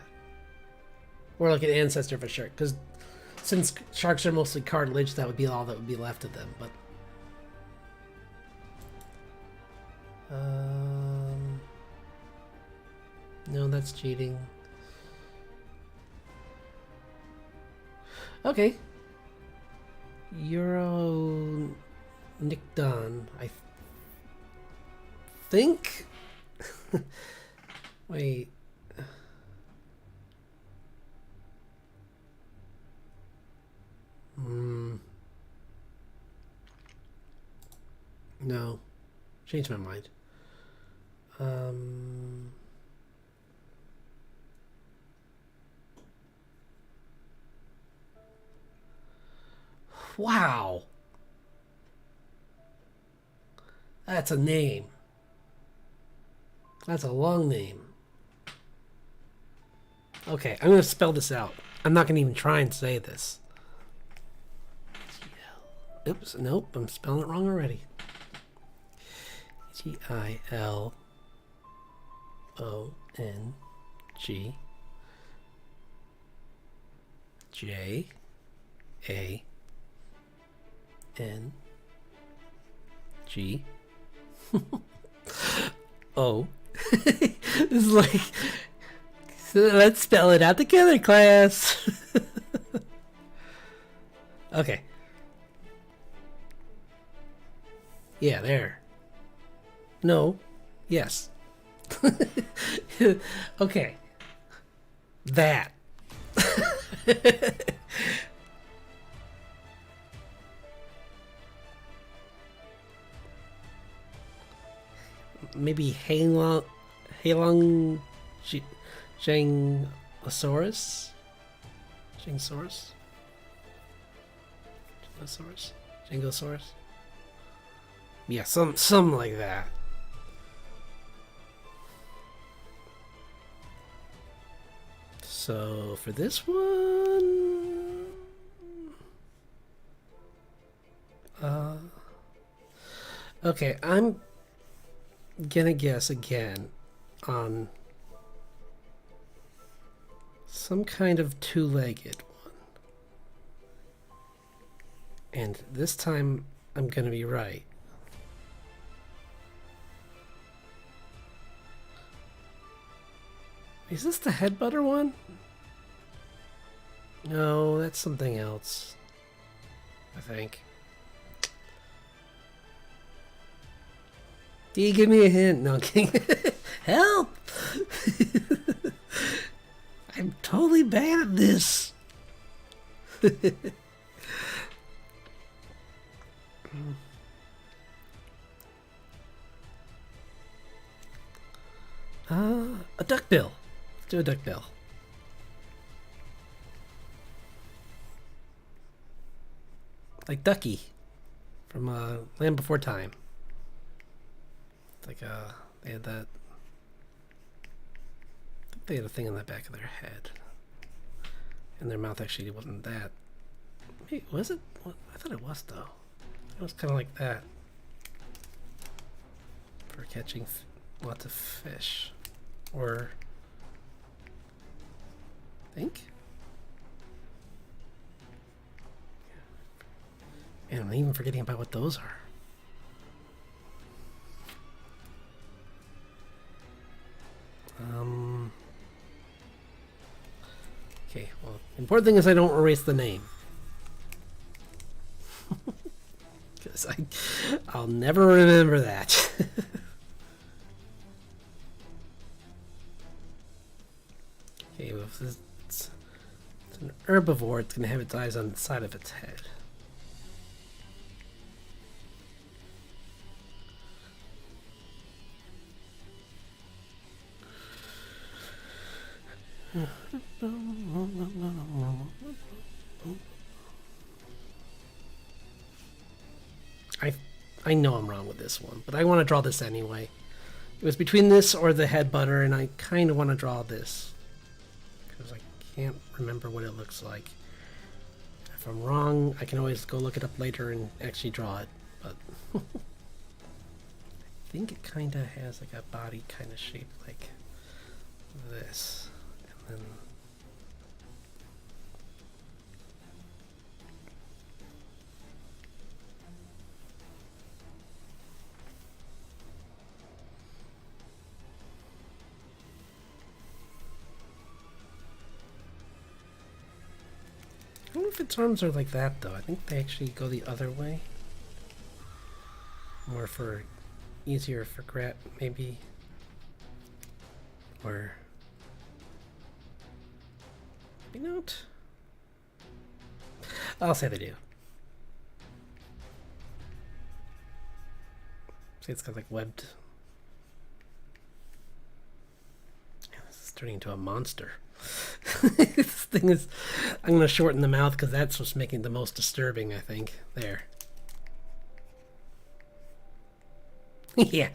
[SPEAKER 1] Or like an ancestor of a shark. Because since sharks are mostly cartilage, that would be all that would be left of them. But... no, that's cheating. Okay. Euro Nicdon, I think. Wait. No. Changed my mind. Wow. That's a name. That's a long name. Okay, I'm going to spell this out. I'm not going to even try and say this. Oops, nope, I'm spelling it wrong already. Gilong Jang Oh. This is like... So let's spell it out together, class. Okay. Yeah, there. No. Yes. Okay. That. Maybe Dinosaur? Yeah, something like that. So for this one, okay, I'm gonna guess again on some kind of two-legged one, and this time I'm gonna be right. Is this the headbutter one? No, that's something else, I think. Do you give me a hint? No, I'm kidding. Help! I'm totally bad at this. A duckbill. Let's do a duckbill. Like Ducky from Land Before Time. It's like they had that. I think they had a thing on the back of their head, and their mouth actually wasn't that. Wait, was it? I thought it was though. It was kind of like that for catching lots of fish, or I think. And I'm even forgetting about what those are. Okay, well, the important thing is I don't erase the name. Because I'll never remember that. Okay, well, if it's an herbivore, it's going to have its eyes on the side of its head. I know I'm wrong with this one, but I want to draw this anyway. It was between this or the head butter, and I kind of want to draw this. Because I can't remember what it looks like. If I'm wrong, I can always go look it up later and actually draw it. But I think it kind of has like a body kind of shape like this. And then I don't know if its arms are like that though. I think they actually go the other way. More for easier for grab maybe. Or maybe not. I'll say they do. See, it's got like webbed. Yeah, this is turning into a monster. This thing is. I'm gonna shorten the mouth because that's what's making it the most disturbing, I think. There. Yeah.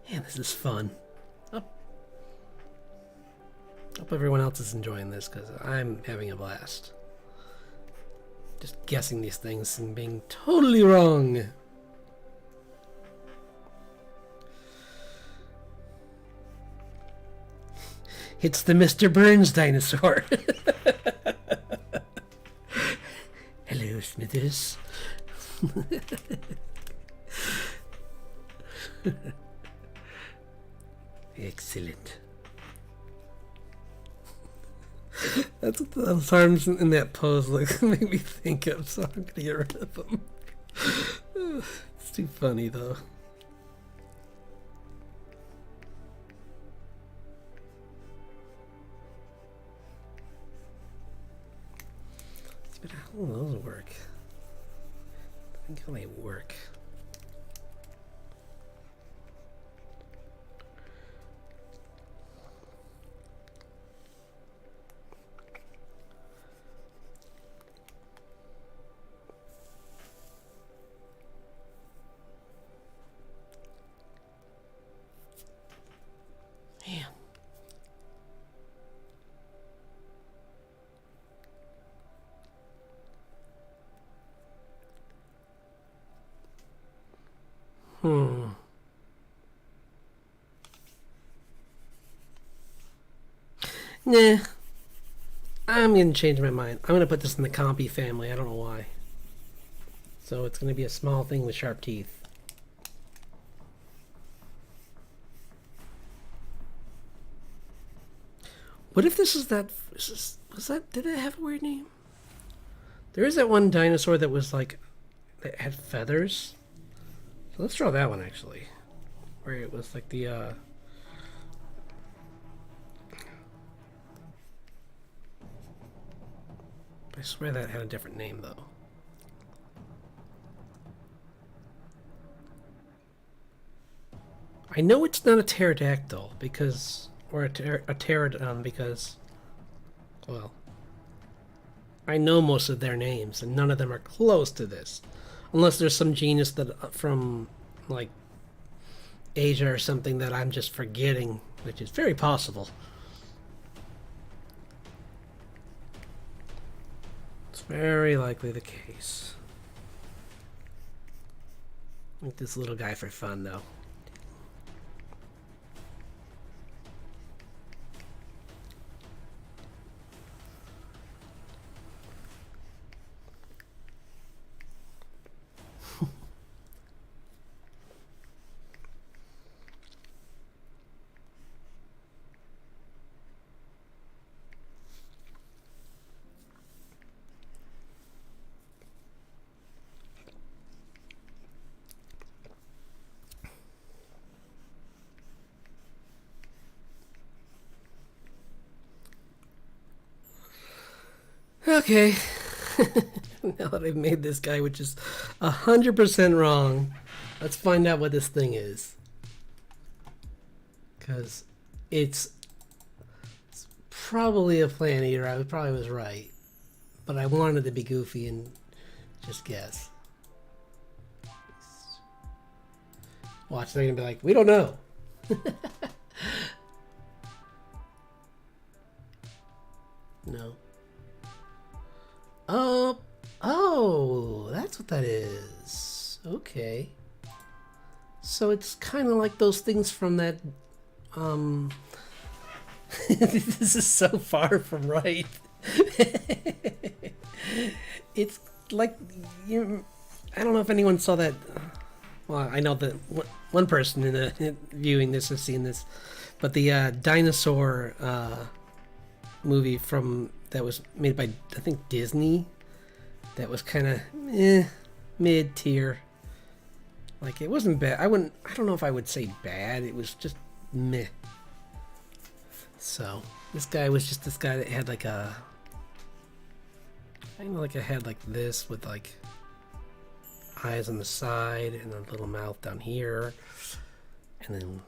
[SPEAKER 1] Yeah, this is fun. Hope everyone else is enjoying this because I'm having a blast. Just guessing these things and being totally wrong. It's the Mr. Burns dinosaur. Hello, Smithers. Excellent. That's what those arms in that pose like make me think of, so I'm gonna get rid of them. It's too funny though. But how will those work? I think how they work. Man. Nah. I'm gonna change my mind. I'm gonna put this in the Compy family. I don't know why. So it's gonna be a small thing with sharp teeth. What if this is that? Did it have a weird name? There is that one dinosaur that was like, that had feathers. So let's draw that one actually, where it was like the. I swear that had a different name though. I know it's not a pterodactyl because, or a pterodon because, well, I know most of their names and none of them are close to this, unless there's some genus that from like Asia or something that I'm just forgetting, which is very possible. It's very likely the case. Like this little guy for fun though. Okay, now that I've made this guy, which is 100% wrong, let's find out what this thing is. Because it's probably a plant eater. I probably was right. But I wanted to be goofy and just guess. Watch, they're gonna be like, we don't know. No. Oh, that's what that is. Okay. So it's kind of like those things from that, this is so far from right. It's like, I don't know if anyone saw that. Well, I know that one person in viewing this has seen this, but the Dinosaur movie that was made by, I think, Disney, that was kind of mid-tier. Like, it wasn't bad. I don't know if I would say bad. It was just meh. So this guy was just this guy that had like a kind of like a head like this with like eyes on the side and a little mouth down here, and then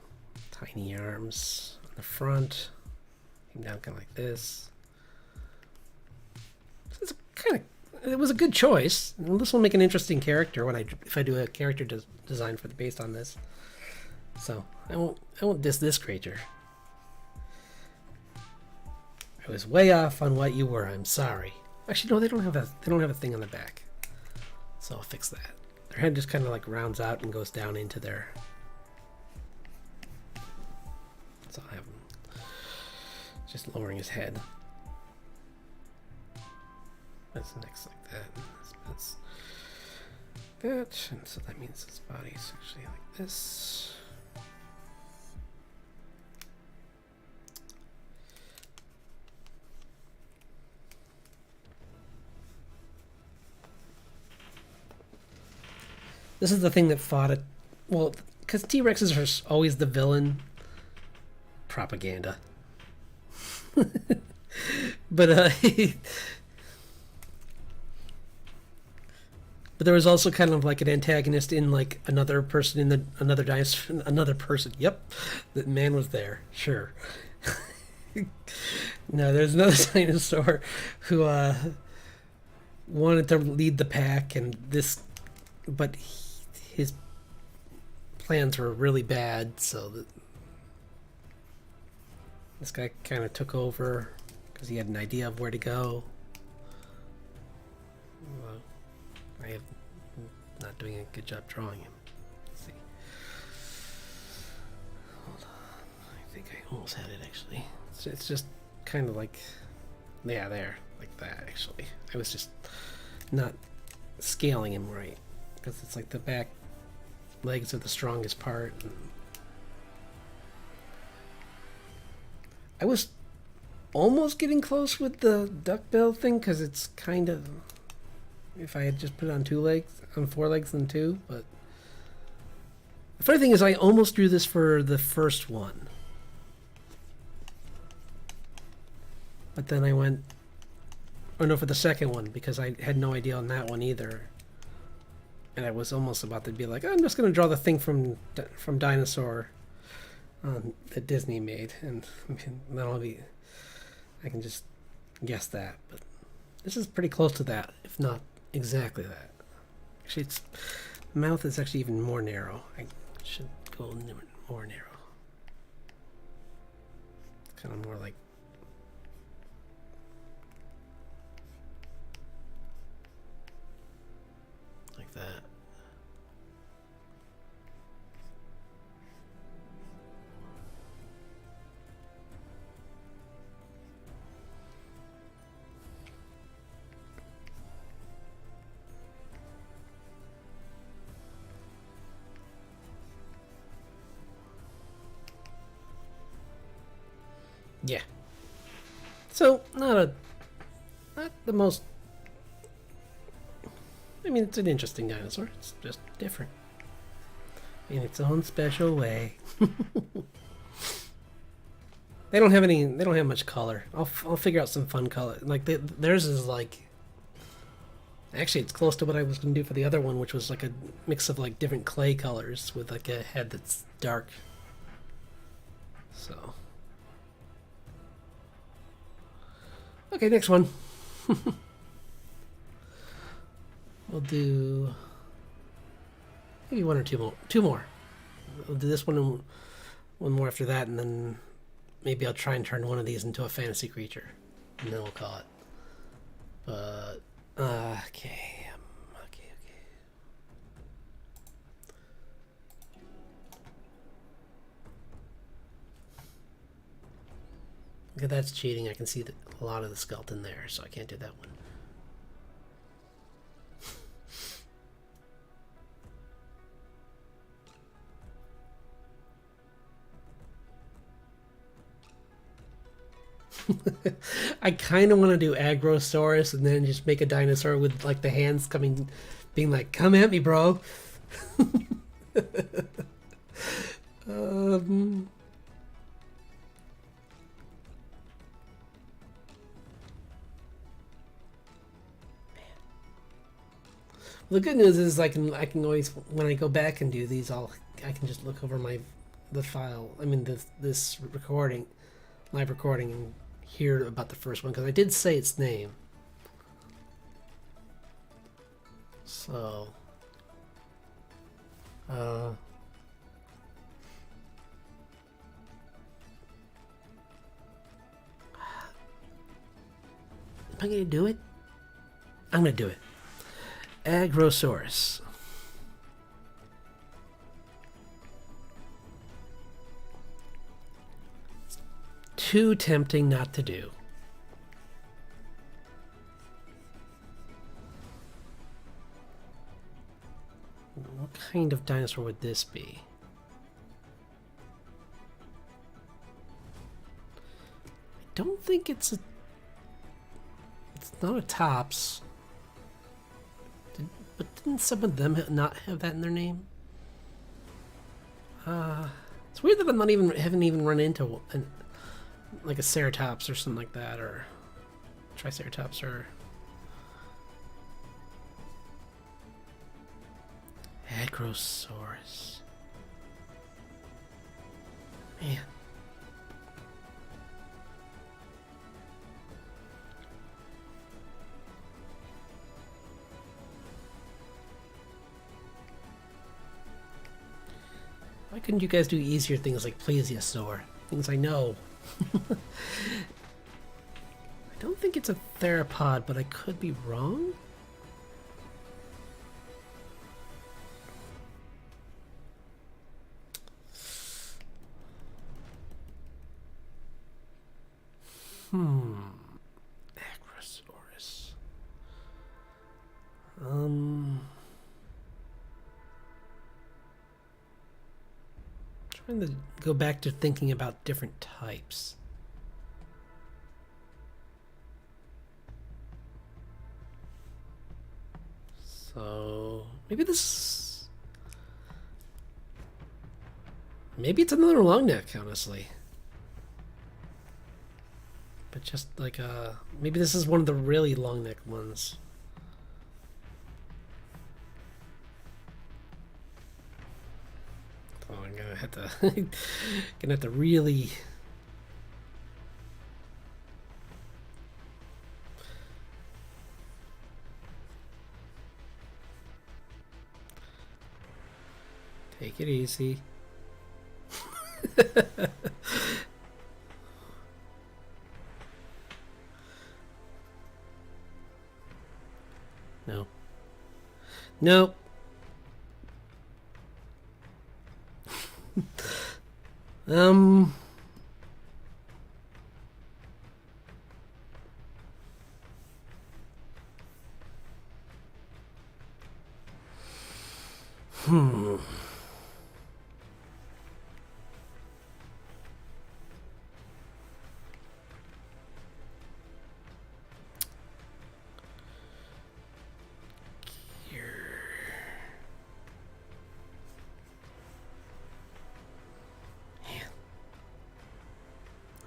[SPEAKER 1] tiny arms on the front, came down kind of like this. So it was a good choice. And this will make an interesting character if I do a character design based on this. So I won't diss this creature. I was way off on what you were. I'm sorry. Actually, no, they don't have a thing on the back, so I'll fix that. Their head just kind of like rounds out and goes down into their. So I have him just lowering his head. That's next like that. That's that, and so that means his body's actually like this. This is the thing that fought it. Well, because T-Rexes are always the villain. Propaganda. But but there was also kind of like an antagonist in like another person in another dinosaur, another person. Yep, that man was there. Sure. No, there's another dinosaur who wanted to lead the pack, and but his plans were really bad, so this guy kind of took over because he had an idea of where to go. Well, I am not doing a good job drawing him. Let's see. Hold on. I think I almost had it actually. It's just kind of like, yeah, there, like that actually. I was just not scaling him right because it's like the back legs are the strongest part. I was almost getting close with the duckbill thing because it's kind of, if I had just put it on 4 legs than 2, but the funny thing is I almost drew this for the first one, but then I went, or no, for the second one, because I had no idea on that one either. And I was almost about to be like, I'm just going to draw the thing from Dinosaur that Disney made, and then I can just guess that. But this is pretty close to that, if not exactly that. Actually, the mouth is actually even more narrow. I should go more narrow. It's kind of more like that. Yeah. So not the most. I mean, it's an interesting dinosaur. It's just different in its own special way. They don't have much color. I'll figure out some fun color. Like theirs is like. Actually, it's close to what I was going to do for the other one, which was like a mix of like different clay colors with like a head that's dark. So. Okay, next one. We'll do maybe one or two more. Two more. We'll do this one and one more after that, and then maybe I'll try and turn one of these into a fantasy creature, and then we'll call it. But okay. Okay, that's cheating. I can see a lot of the skeleton there, so I can't do that one. I kind of want to do Agrosaurus and then just make a dinosaur with like the hands coming, being like, "Come at me, bro." The good news is I can always, when I go back and do these, I can just look over the file. I mean this recording, live recording, and hear about the first one because I did say its name. So am I gonna do it? I'm gonna do it. Agrosaurus. Too tempting not to do. What kind of dinosaur would this be? I don't think it's not a tops. But didn't some of them not have that in their name? It's weird that I'm haven't even run into like a ceratops or something like that, or triceratops, or Agrosaurus. Man. Why couldn't you guys do easier things like plesiosaur? Things I know. I don't think it's a theropod, but I could be wrong. Agrosaurus. Trying to go back to thinking about different types. So maybe it's another long neck, honestly. But just like maybe this is one of the really long neck ones. Oh, I'm gonna have to really. Take it easy. No. Nope. Hmm.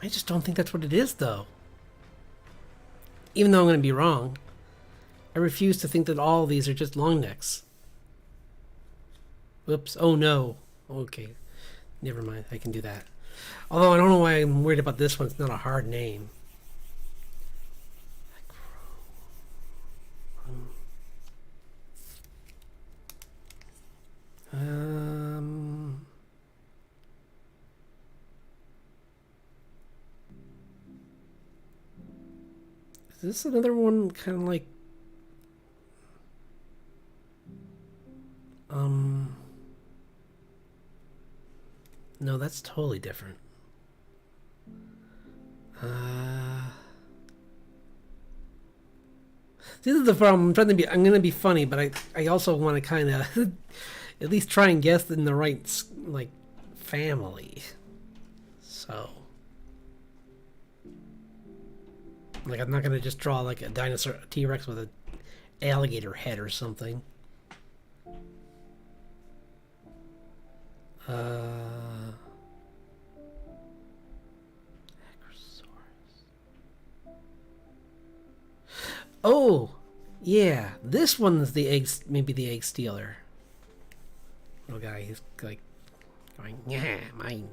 [SPEAKER 1] I just don't think that's what it is, though. Even though I'm going to be wrong, I refuse to think that all of these are just long necks. Whoops. Oh, no. Okay. Never mind. I can do that. Although I don't know why I'm worried about this one. It's not a hard name. this another one kind of like no, that's totally different. This is the problem. I'm gonna be funny, but I also want to kind of at least try and guess in the right like family. So like I'm not gonna just draw like a dinosaur, a T-Rex with an alligator head or something. Oh, yeah, this one's the eggs. Maybe the egg stealer. Little guy, he's like going, yeah, mine.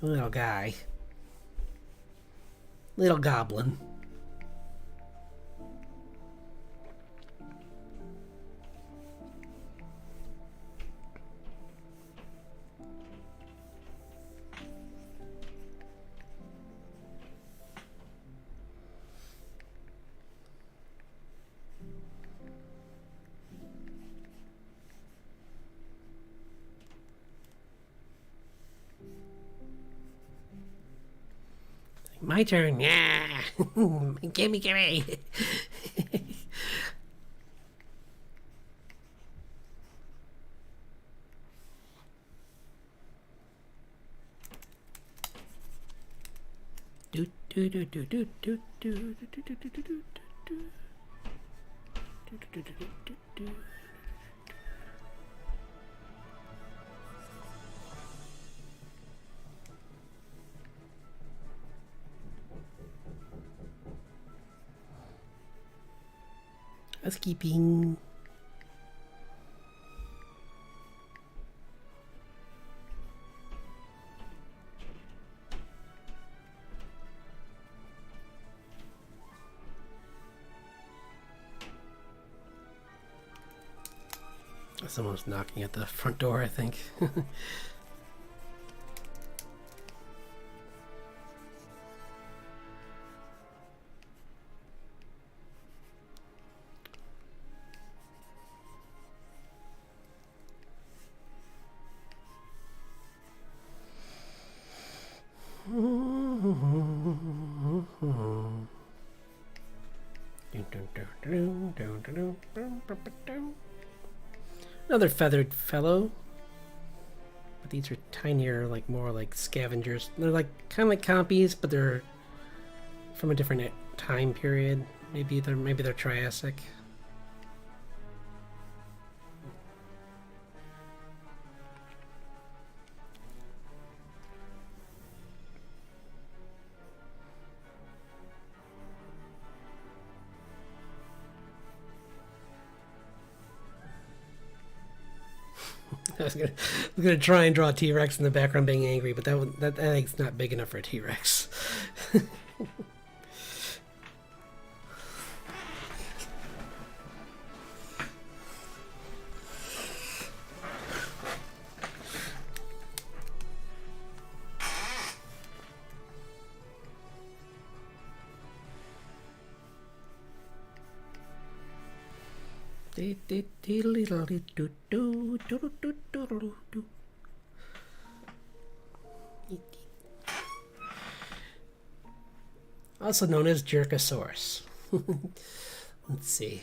[SPEAKER 1] Little guy. Little goblin. My turn. Yeah. Gimme, gimme. do do do do do do do do do do do do do. Housekeeping. Someone's knocking at the front door, I think. Another feathered fellow. But these are tinier, like more like scavengers. They're like kind of like compies, but they're from a different time period. Maybe they're Triassic. I was gonna try and draw a T-Rex in the background being angry, but that egg's not big enough for a T-Rex. Also known as Jerkosaurus. Let's see.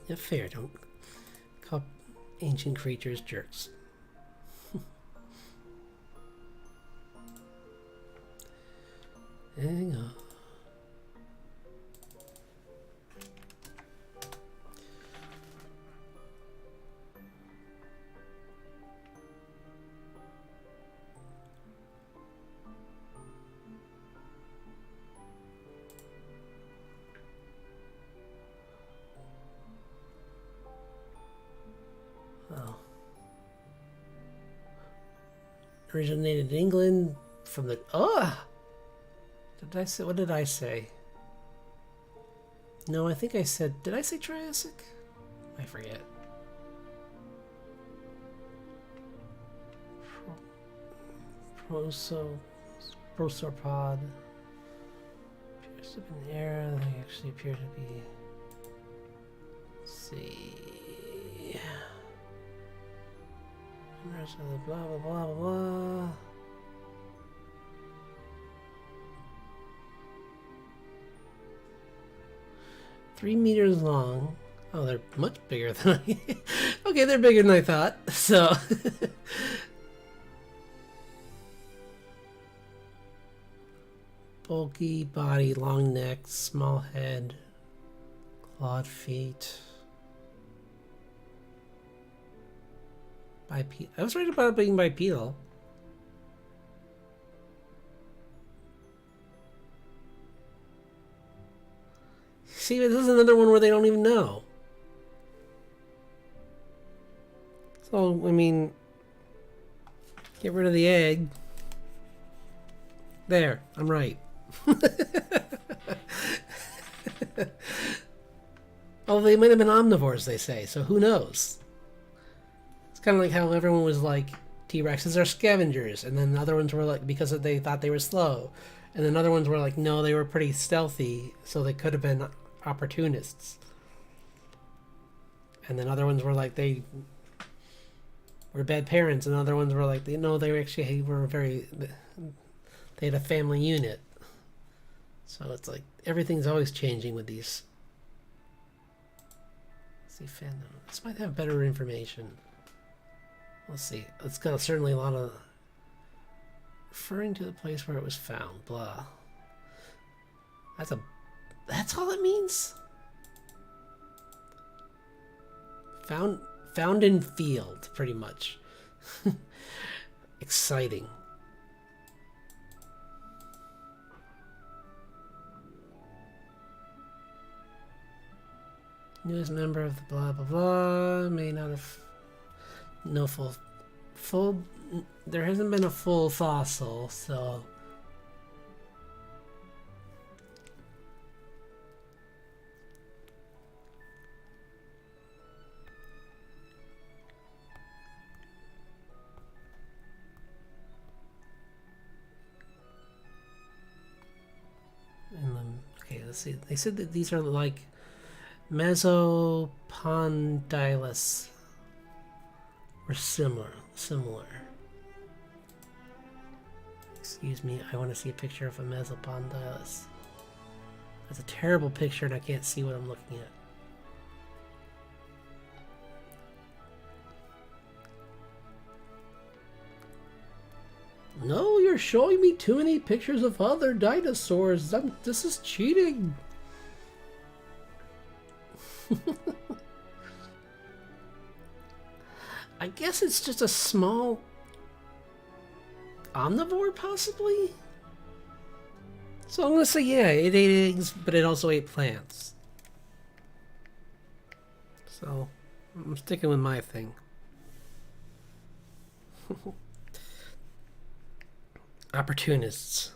[SPEAKER 1] Yeah, fair. Don't call ancient creatures jerks. Hang on. originated in England from the... Oh! Did I say... What did I say? No, I think I said... Did I say Triassic? I forget. Prosauropod. Appears to have been an era. They actually appear to be... Let's see... Members of the blah blah blah blah blah. Three meters long. Oh, they're much bigger than I... Okay, they're bigger than I thought, so... Bulky body, long neck, small head, clawed feet. Bipedal. I was right about being bipedal. See, this is another one where they don't even know. So, I mean, get rid of the egg. There, I'm right. Oh, they might have been omnivores, they say, so who knows? It's kind of like how everyone was like, T-Rexes are scavengers, and then other ones were like, because they thought they were slow. And then other ones were like, no, they were pretty stealthy, so they could have been opportunists. And then other ones were like, they were bad parents, and other ones were like, no, they were very, they had a family unit. So it's like, everything's always changing with these. Let's see, fandom. This might have better information. Let's see. It's got certainly a lot of referring to the place where it was found. Blah. That's all it means? Found in field, pretty much. Exciting. Newest member of the blah blah blah may not have no full there hasn't been a full fossil, so and then, okay, let's see. They said that these are like Mesopondylus or similar. Excuse me, I want to see a picture of a Mesopondylus. That's a terrible picture and I can't see what I'm looking at. No, you're showing me too many pictures of other dinosaurs. This is cheating. I guess it's just a small omnivore, possibly? So I'm gonna say, yeah, it ate eggs, but it also ate plants. So I'm sticking with my thing. Opportunists.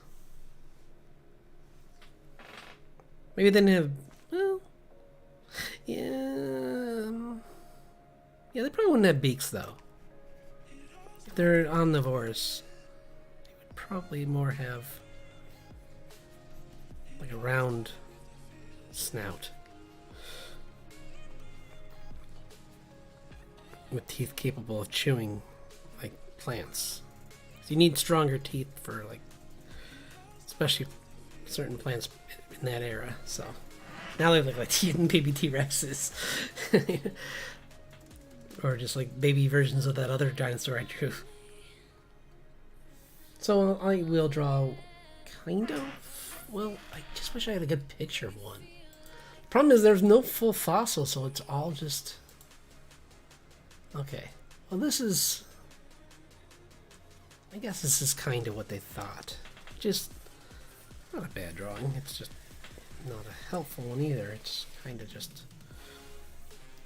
[SPEAKER 1] Maybe they didn't have, well, yeah, they probably wouldn't have beaks though. If they're omnivores, they would probably more have like a round snout with teeth capable of chewing like plants. You need stronger teeth for, like, especially certain plants in that era. So now they look like baby T-Rexes, or just like baby versions of that other dinosaur I drew. So I will draw, kind of. Well, I just wish I had a good picture of one. Problem is, there's no full fossil, so it's all just okay. Well, this is. I guess this is kind of what they thought. Just not a bad drawing. It's just not a helpful one either. It's kind of just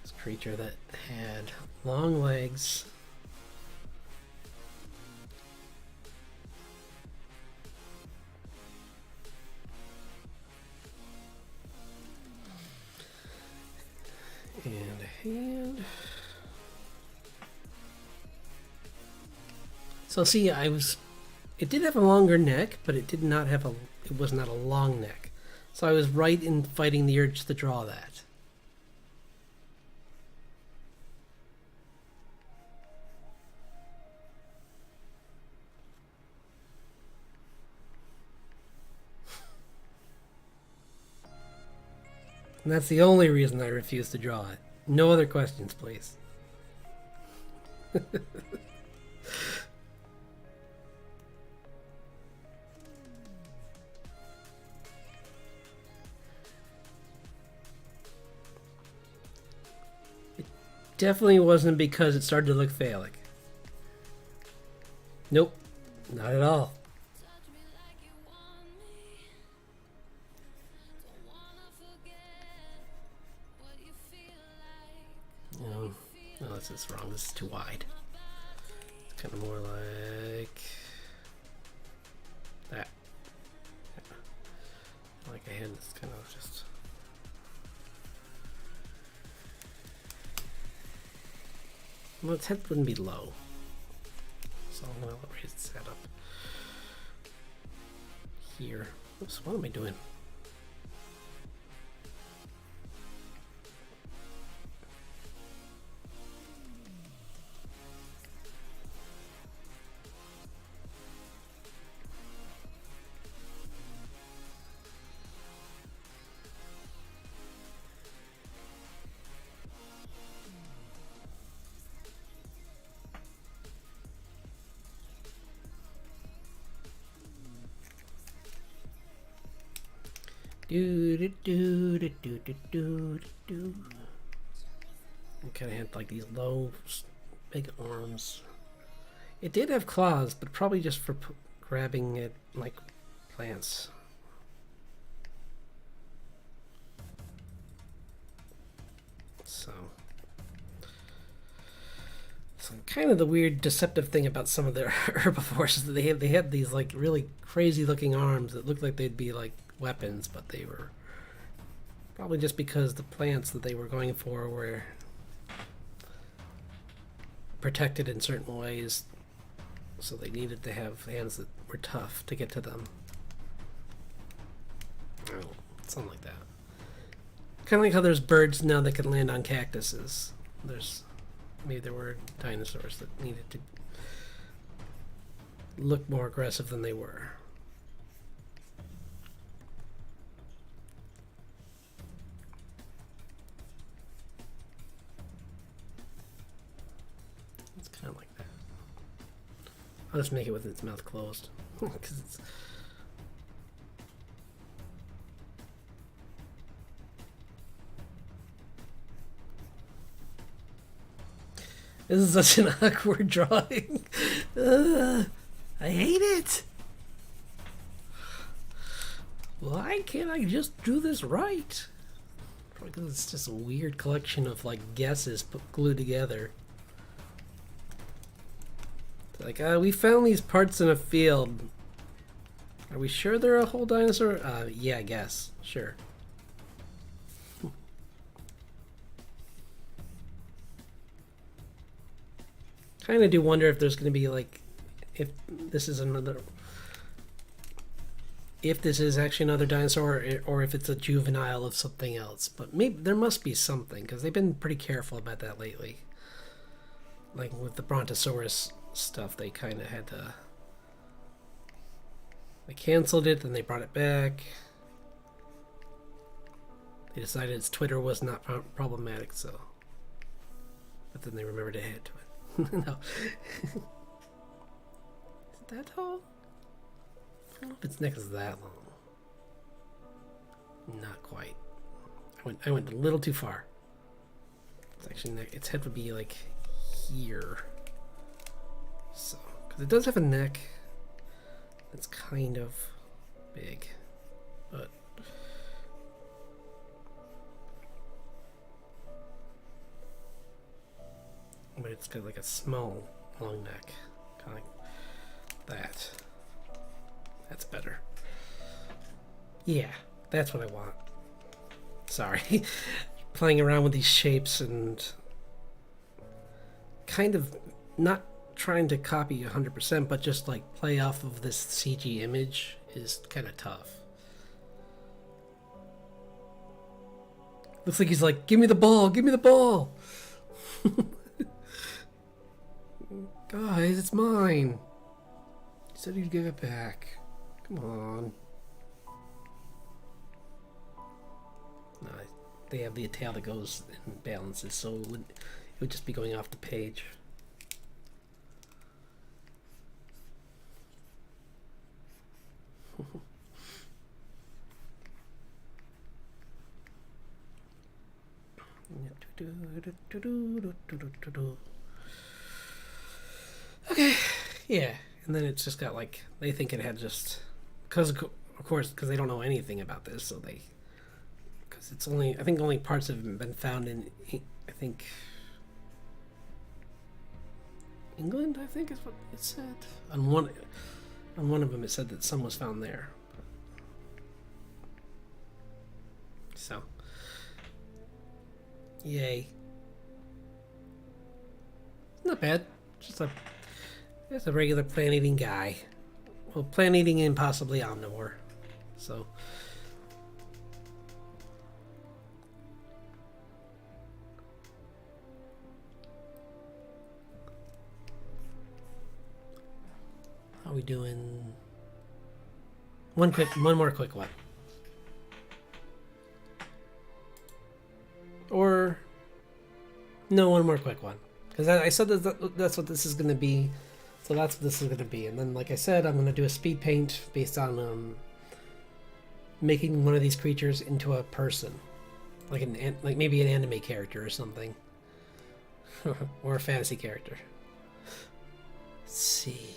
[SPEAKER 1] this creature that had long legs, hand. So see, it did have a longer neck, but it did not have it was not a long neck. So I was right in fighting the urge to draw that. And that's the only reason I refused to draw it. No other questions, please. Definitely wasn't because it started to look phallic. Nope, not at all. No, this is wrong. This is too wide. It's kind of more like that. Like a hand that's kind of just. Well, its head wouldn't be low, so I'm gonna raise its head up here. Oops, what am I doing? Do. It kind of had like these low, big arms. It did have claws, but probably just for grabbing at like plants. So kind of the weird, deceptive thing about some of their herbivores is that they had these like really crazy looking arms that looked like they'd be like weapons, but they were probably just because the plants that they were going for were protected in certain ways, so they needed to have hands that were tough to get to them. Oh, something like that. Kind of like how there's birds now that can land on cactuses. Maybe there were dinosaurs that needed to look more aggressive than they were. It's kind of like that. I'll just make it with its mouth closed. Because it's... This is such an awkward drawing. I hate it. Why can't I just do this right? Probably because it's just a weird collection of like guesses glued together. It's like, we found these parts in a field. Are we sure they're a whole dinosaur? Yeah, I guess. Sure. Kind of do wonder if there's going to be like, if this is actually another dinosaur, or if it's a juvenile of something else. But maybe there must be something, because they've been pretty careful about that lately. Like with the Brontosaurus stuff, they kind of had to. They canceled it, then they brought it back. They decided its Twitter was not problematic, so. But then they remembered to add to it. No. Is it that tall? I don't know if its neck is that long. Not quite. I went a little too far. It's actually its head would be like here. So, because it does have a neck that's kind of big, but it's got like a small, long neck, kind of like that. That's better. Yeah, that's what I want. Sorry. playing around with these shapes and kind of not trying to copy 100%, but just like play off of this CG image is kind of tough. Looks like he's like, give me the ball, give me the ball. Guys, it's mine. He said he'd give it back. Come on. No, they have the tail that goes and balances, so it would just be going off the page. Okay, yeah, and then it's just got like, they think it had just, because of course, because they don't know anything about this, so they, because it's only, I think only parts have been found in, I think, England, I think is what it said. On one of them it said that some was found there. So, yay. Not bad. Just a regular plant-eating guy. Well, plant-eating and possibly omnivore. So. How are we doing? One more quick one. Or no, one more quick one. Because I said that's what this is going to be. So that's what this is going to be. And then, like I said, I'm going to do a speed paint based on making one of these creatures into a person. Like maybe an anime character or something. Or a fantasy character. Let's see.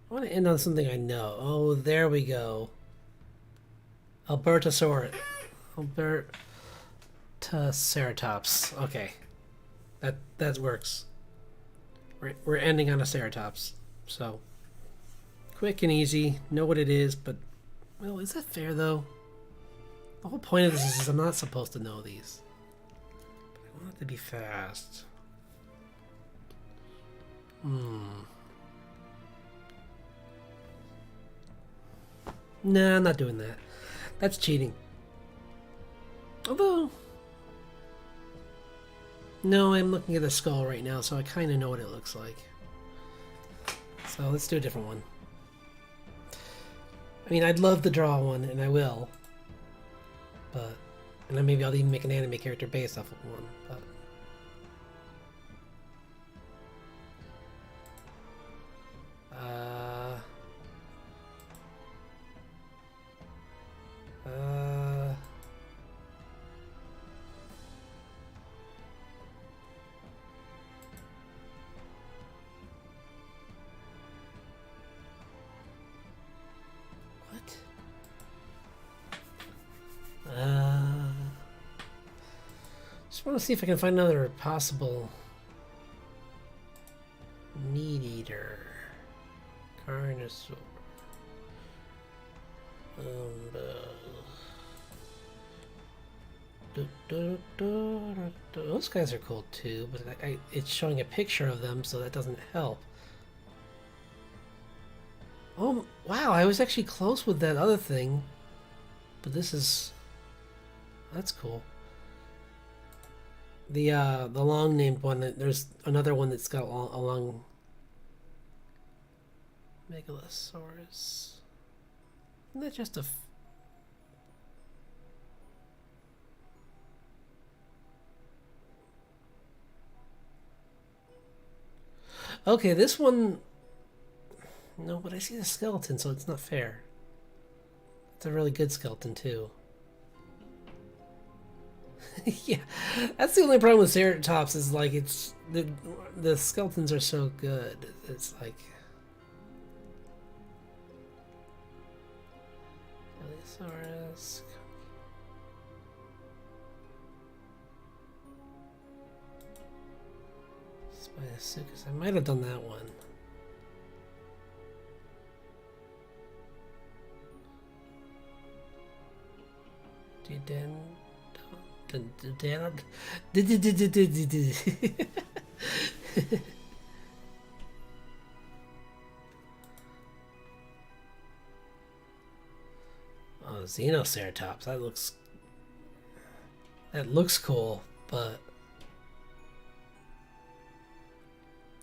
[SPEAKER 1] I want to end on something I know. Oh, there we go. Albertosaurus. Albertoceratops. Okay. That works. We're ending on a ceratops. So, quick and easy. Know what it is, but... Well, is that fair, though? The whole point of this is I'm not supposed to know these. But I want it to be fast. Nah, I'm not doing that. That's cheating. Although... No, I'm looking at the skull right now, so I kind of know what it looks like. So let's do a different one. I mean, I'd love to draw one, and I will. But... And then maybe I'll even make an anime character based off of one, but... Just want to see if I can find another possible meat eater. Carnosaur. Those guys are cool too, but it's showing a picture of them, so that doesn't help. Oh, wow, I was actually close with that other thing. But this is... That's cool. The long named one, there's another one that's got a long... Megalosaurus. Isn't that just a... Okay, this one... No, but I see the skeleton, so it's not fair. It's a really good skeleton, too. Yeah, that's the only problem with Ceratops is, like, it's... The skeletons are so good. It's like... Dinosaurs... Spinosuchus. I might have done that one. Oh, Xenoceratops. That looks cool, but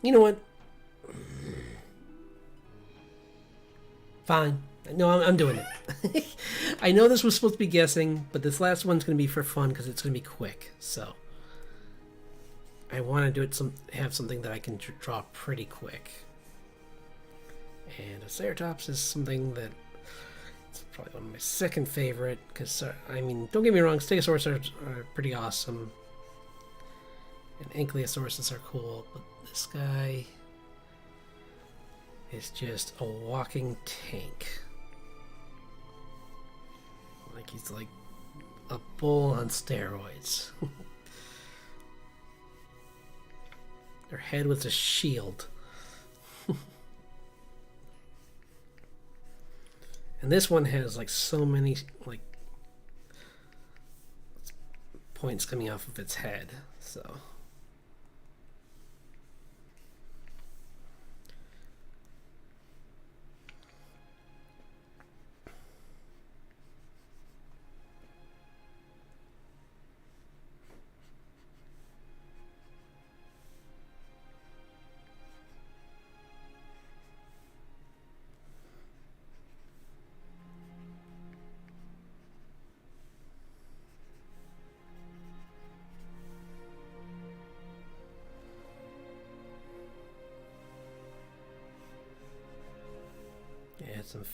[SPEAKER 1] you know what? Fine. No, I'm doing it. I know this was supposed to be guessing, but this last one's going to be for fun because it's going to be quick. So I want to do it have something that I can draw pretty quick. And a Ceratops is something that it's probably one of my second favorite because, I mean, don't get me wrong, Stegosaurus are pretty awesome. And Ankylosauruses are cool, but this guy is just a walking tank. Like he's like a bull on steroids. Their head was a shield. And this one has like so many like points coming off of its head, so add some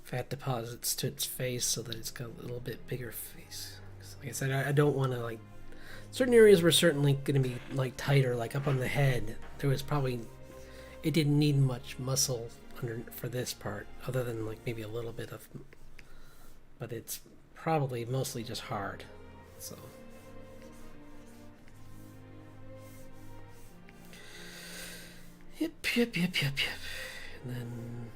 [SPEAKER 1] fat deposits to its face so that it's got a little bit bigger face. Like I said, I don't want to like certain areas were certainly going to be like tighter, like up on the head. There was probably it didn't need much muscle under for this part, other than like maybe a little bit of, but it's probably mostly just hard. So. Yep. And then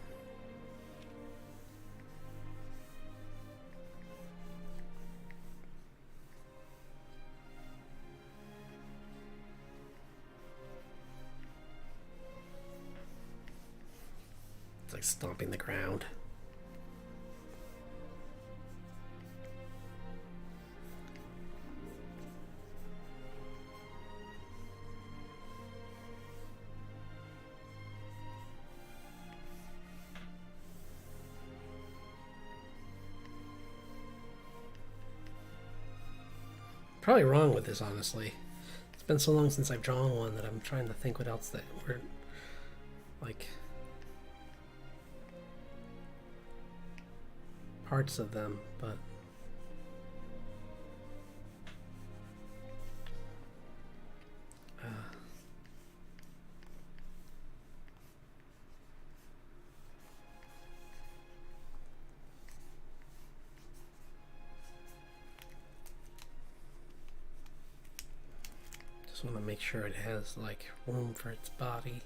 [SPEAKER 1] it's like stomping the ground. Probably wrong with this, honestly. It's been so long since I've drawn one that I'm trying to think what else that were like parts of them, but just want to make sure it has like room for its body.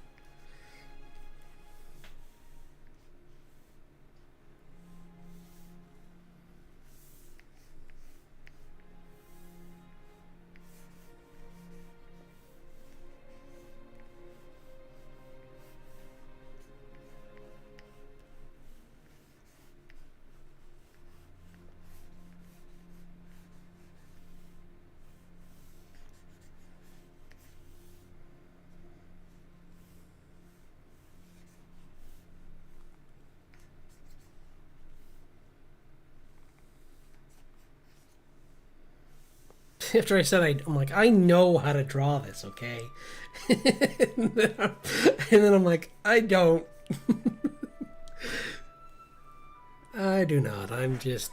[SPEAKER 1] After I said I'm like, I know how to draw this, okay? And then I'm like, I don't. I do not. I'm just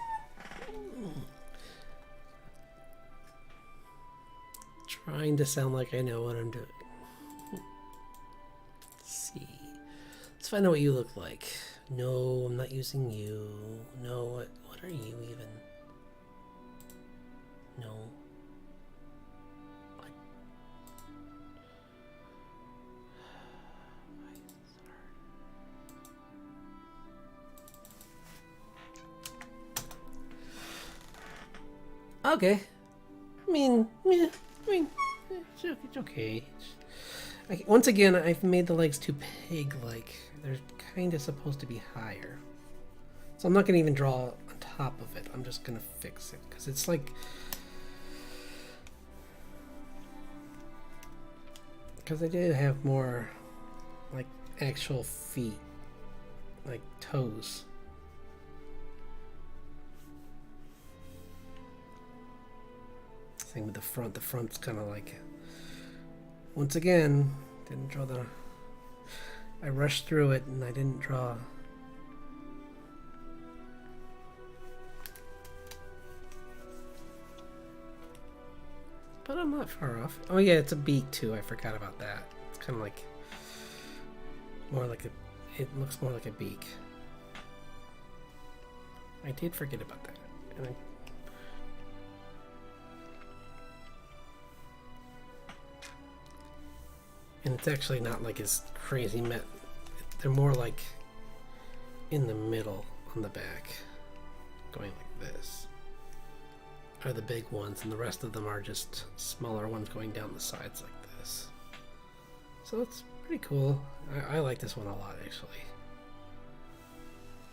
[SPEAKER 1] trying to sound like I know what I'm doing. Let's see. Let's find out what you look like. No, I'm not using you. No, what are you even? No. Okay. I mean, yeah, it's okay. Once again, I've made the legs too pig-like. They're kind of supposed to be higher. So I'm not going to even draw on top of it. I'm just going to fix it. Because it's like... Because I did have more, like, actual feet. Like, toes. Same with the front. The front's kind of like... Once again, didn't draw the... I rushed through it and I didn't draw... But I'm not far off. Oh yeah, it's a beak too. I forgot about that. It's kind of like... More like a... It looks more like a beak. I did forget about that. And it's actually not like as crazy met. They're more like in the middle on the back, going like this. Are the big ones, and the rest of them are just smaller ones going down the sides like this. So it's pretty cool. I like this one a lot, actually.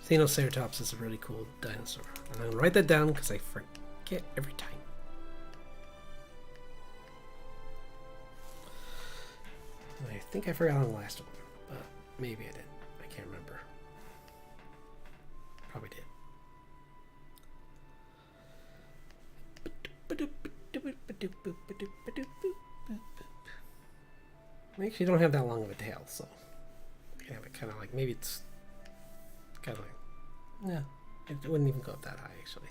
[SPEAKER 1] Dinosaur is a really cool dinosaur. And I'm gonna write that down because I forget every time. I think I forgot on the last one, but maybe I didn't. I can't remember. Probably did. I actually don't have that long of a tail, so I can have it kind of like, maybe it's kind of like, yeah, it wouldn't even go up that high, actually.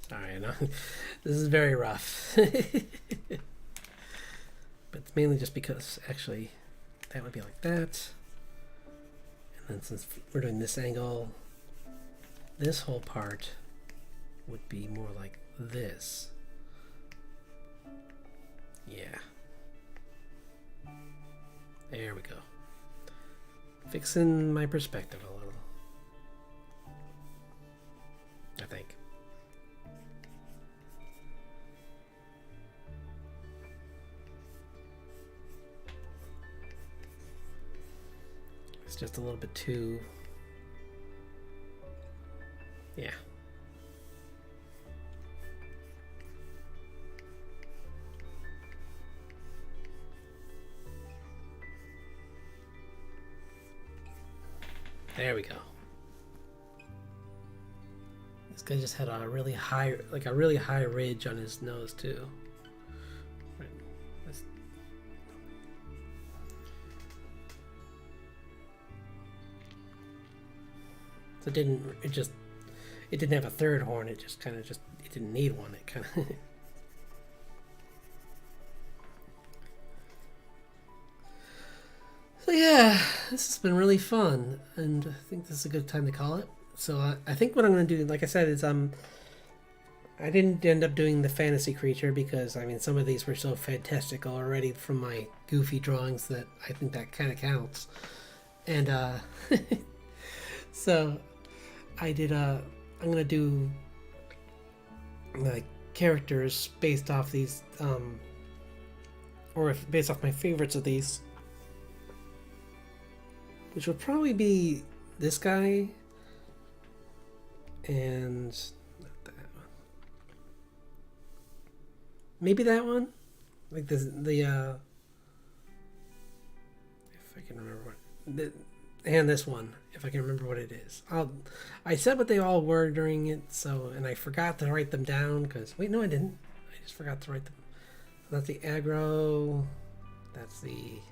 [SPEAKER 1] Sorry, no, this is very rough. But it's mainly just because, actually, that would be like that. And then since we're doing this angle, this whole part would be more like this. Yeah. There we go. Fixing my perspective a little. I think. It's just a little bit too... Yeah. There we go. This guy just had a really high, like a really high ridge on his nose too. Right. So it didn't have a third horn. It just kind of it didn't need one. It kind of. So yeah, this has been really fun, and I think this is a good time to call it. So I think what I'm going to do, like I said, is I didn't end up doing the fantasy creature because I mean some of these were so fantastical already from my goofy drawings that I think that kind of counts. And so I did I'm going to do like characters based off these or based off my favorites of these, which would probably be this guy and not that one. Maybe that one, like the if I can remember what and this one, if I can remember what it is. I said what they all were during it, so, and I forgot to write them down because, wait, no, I didn't. I just forgot to write them. So that's the aggro. That's the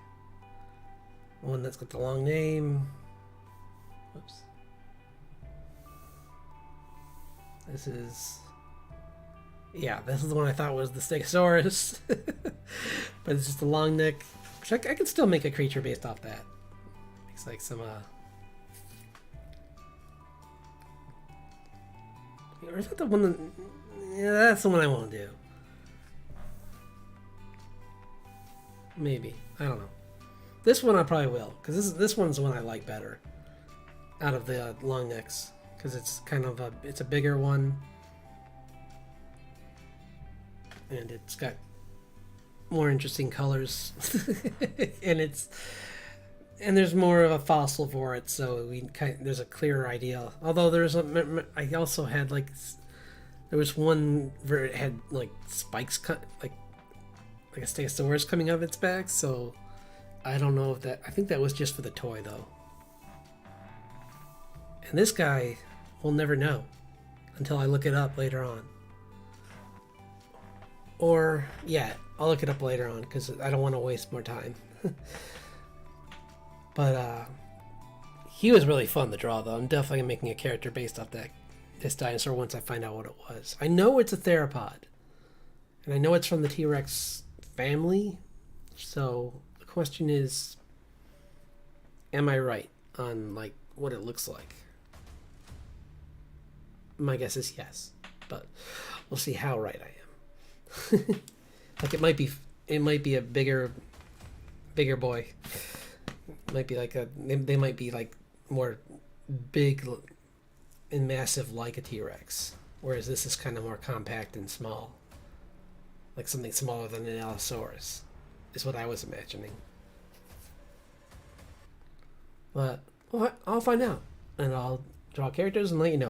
[SPEAKER 1] one that's got the long name. Whoops. This is Yeah, this is the one I thought was the Stegosaurus. But it's just a long neck. Which I can still make a creature based off that. It's like some, or is that the one that... Yeah, that's the one I won't do. Maybe. I don't know. This one I probably will, because this one's the one I like better out of the long necks, because it's kind of it's a bigger one, and it's got more interesting colors, and there's more of a fossil for it, so there's a clearer idea. Although I also had there was one where it had like spikes like a Stegosaurus coming out of its back, so I don't know if I think that was just for the toy though. And this guy, we'll never know until I look it up later on. Or, yeah, I'll look it up later on because I don't want to waste more time. But he was really fun to draw though. I'm definitely making a character based off this dinosaur once I find out what it was. I know it's a theropod. And I know it's from the T-Rex family. So the question is, am I right on like what it looks like? My guess is yes, but we'll see how right I am. Like it might be a bigger boy. It might be like they might be like more big and massive like a T-Rex, whereas this is kind of more compact and small, like something smaller than an Allosaurus, is what I was imagining. But well, I'll find out, and I'll draw characters and let you know.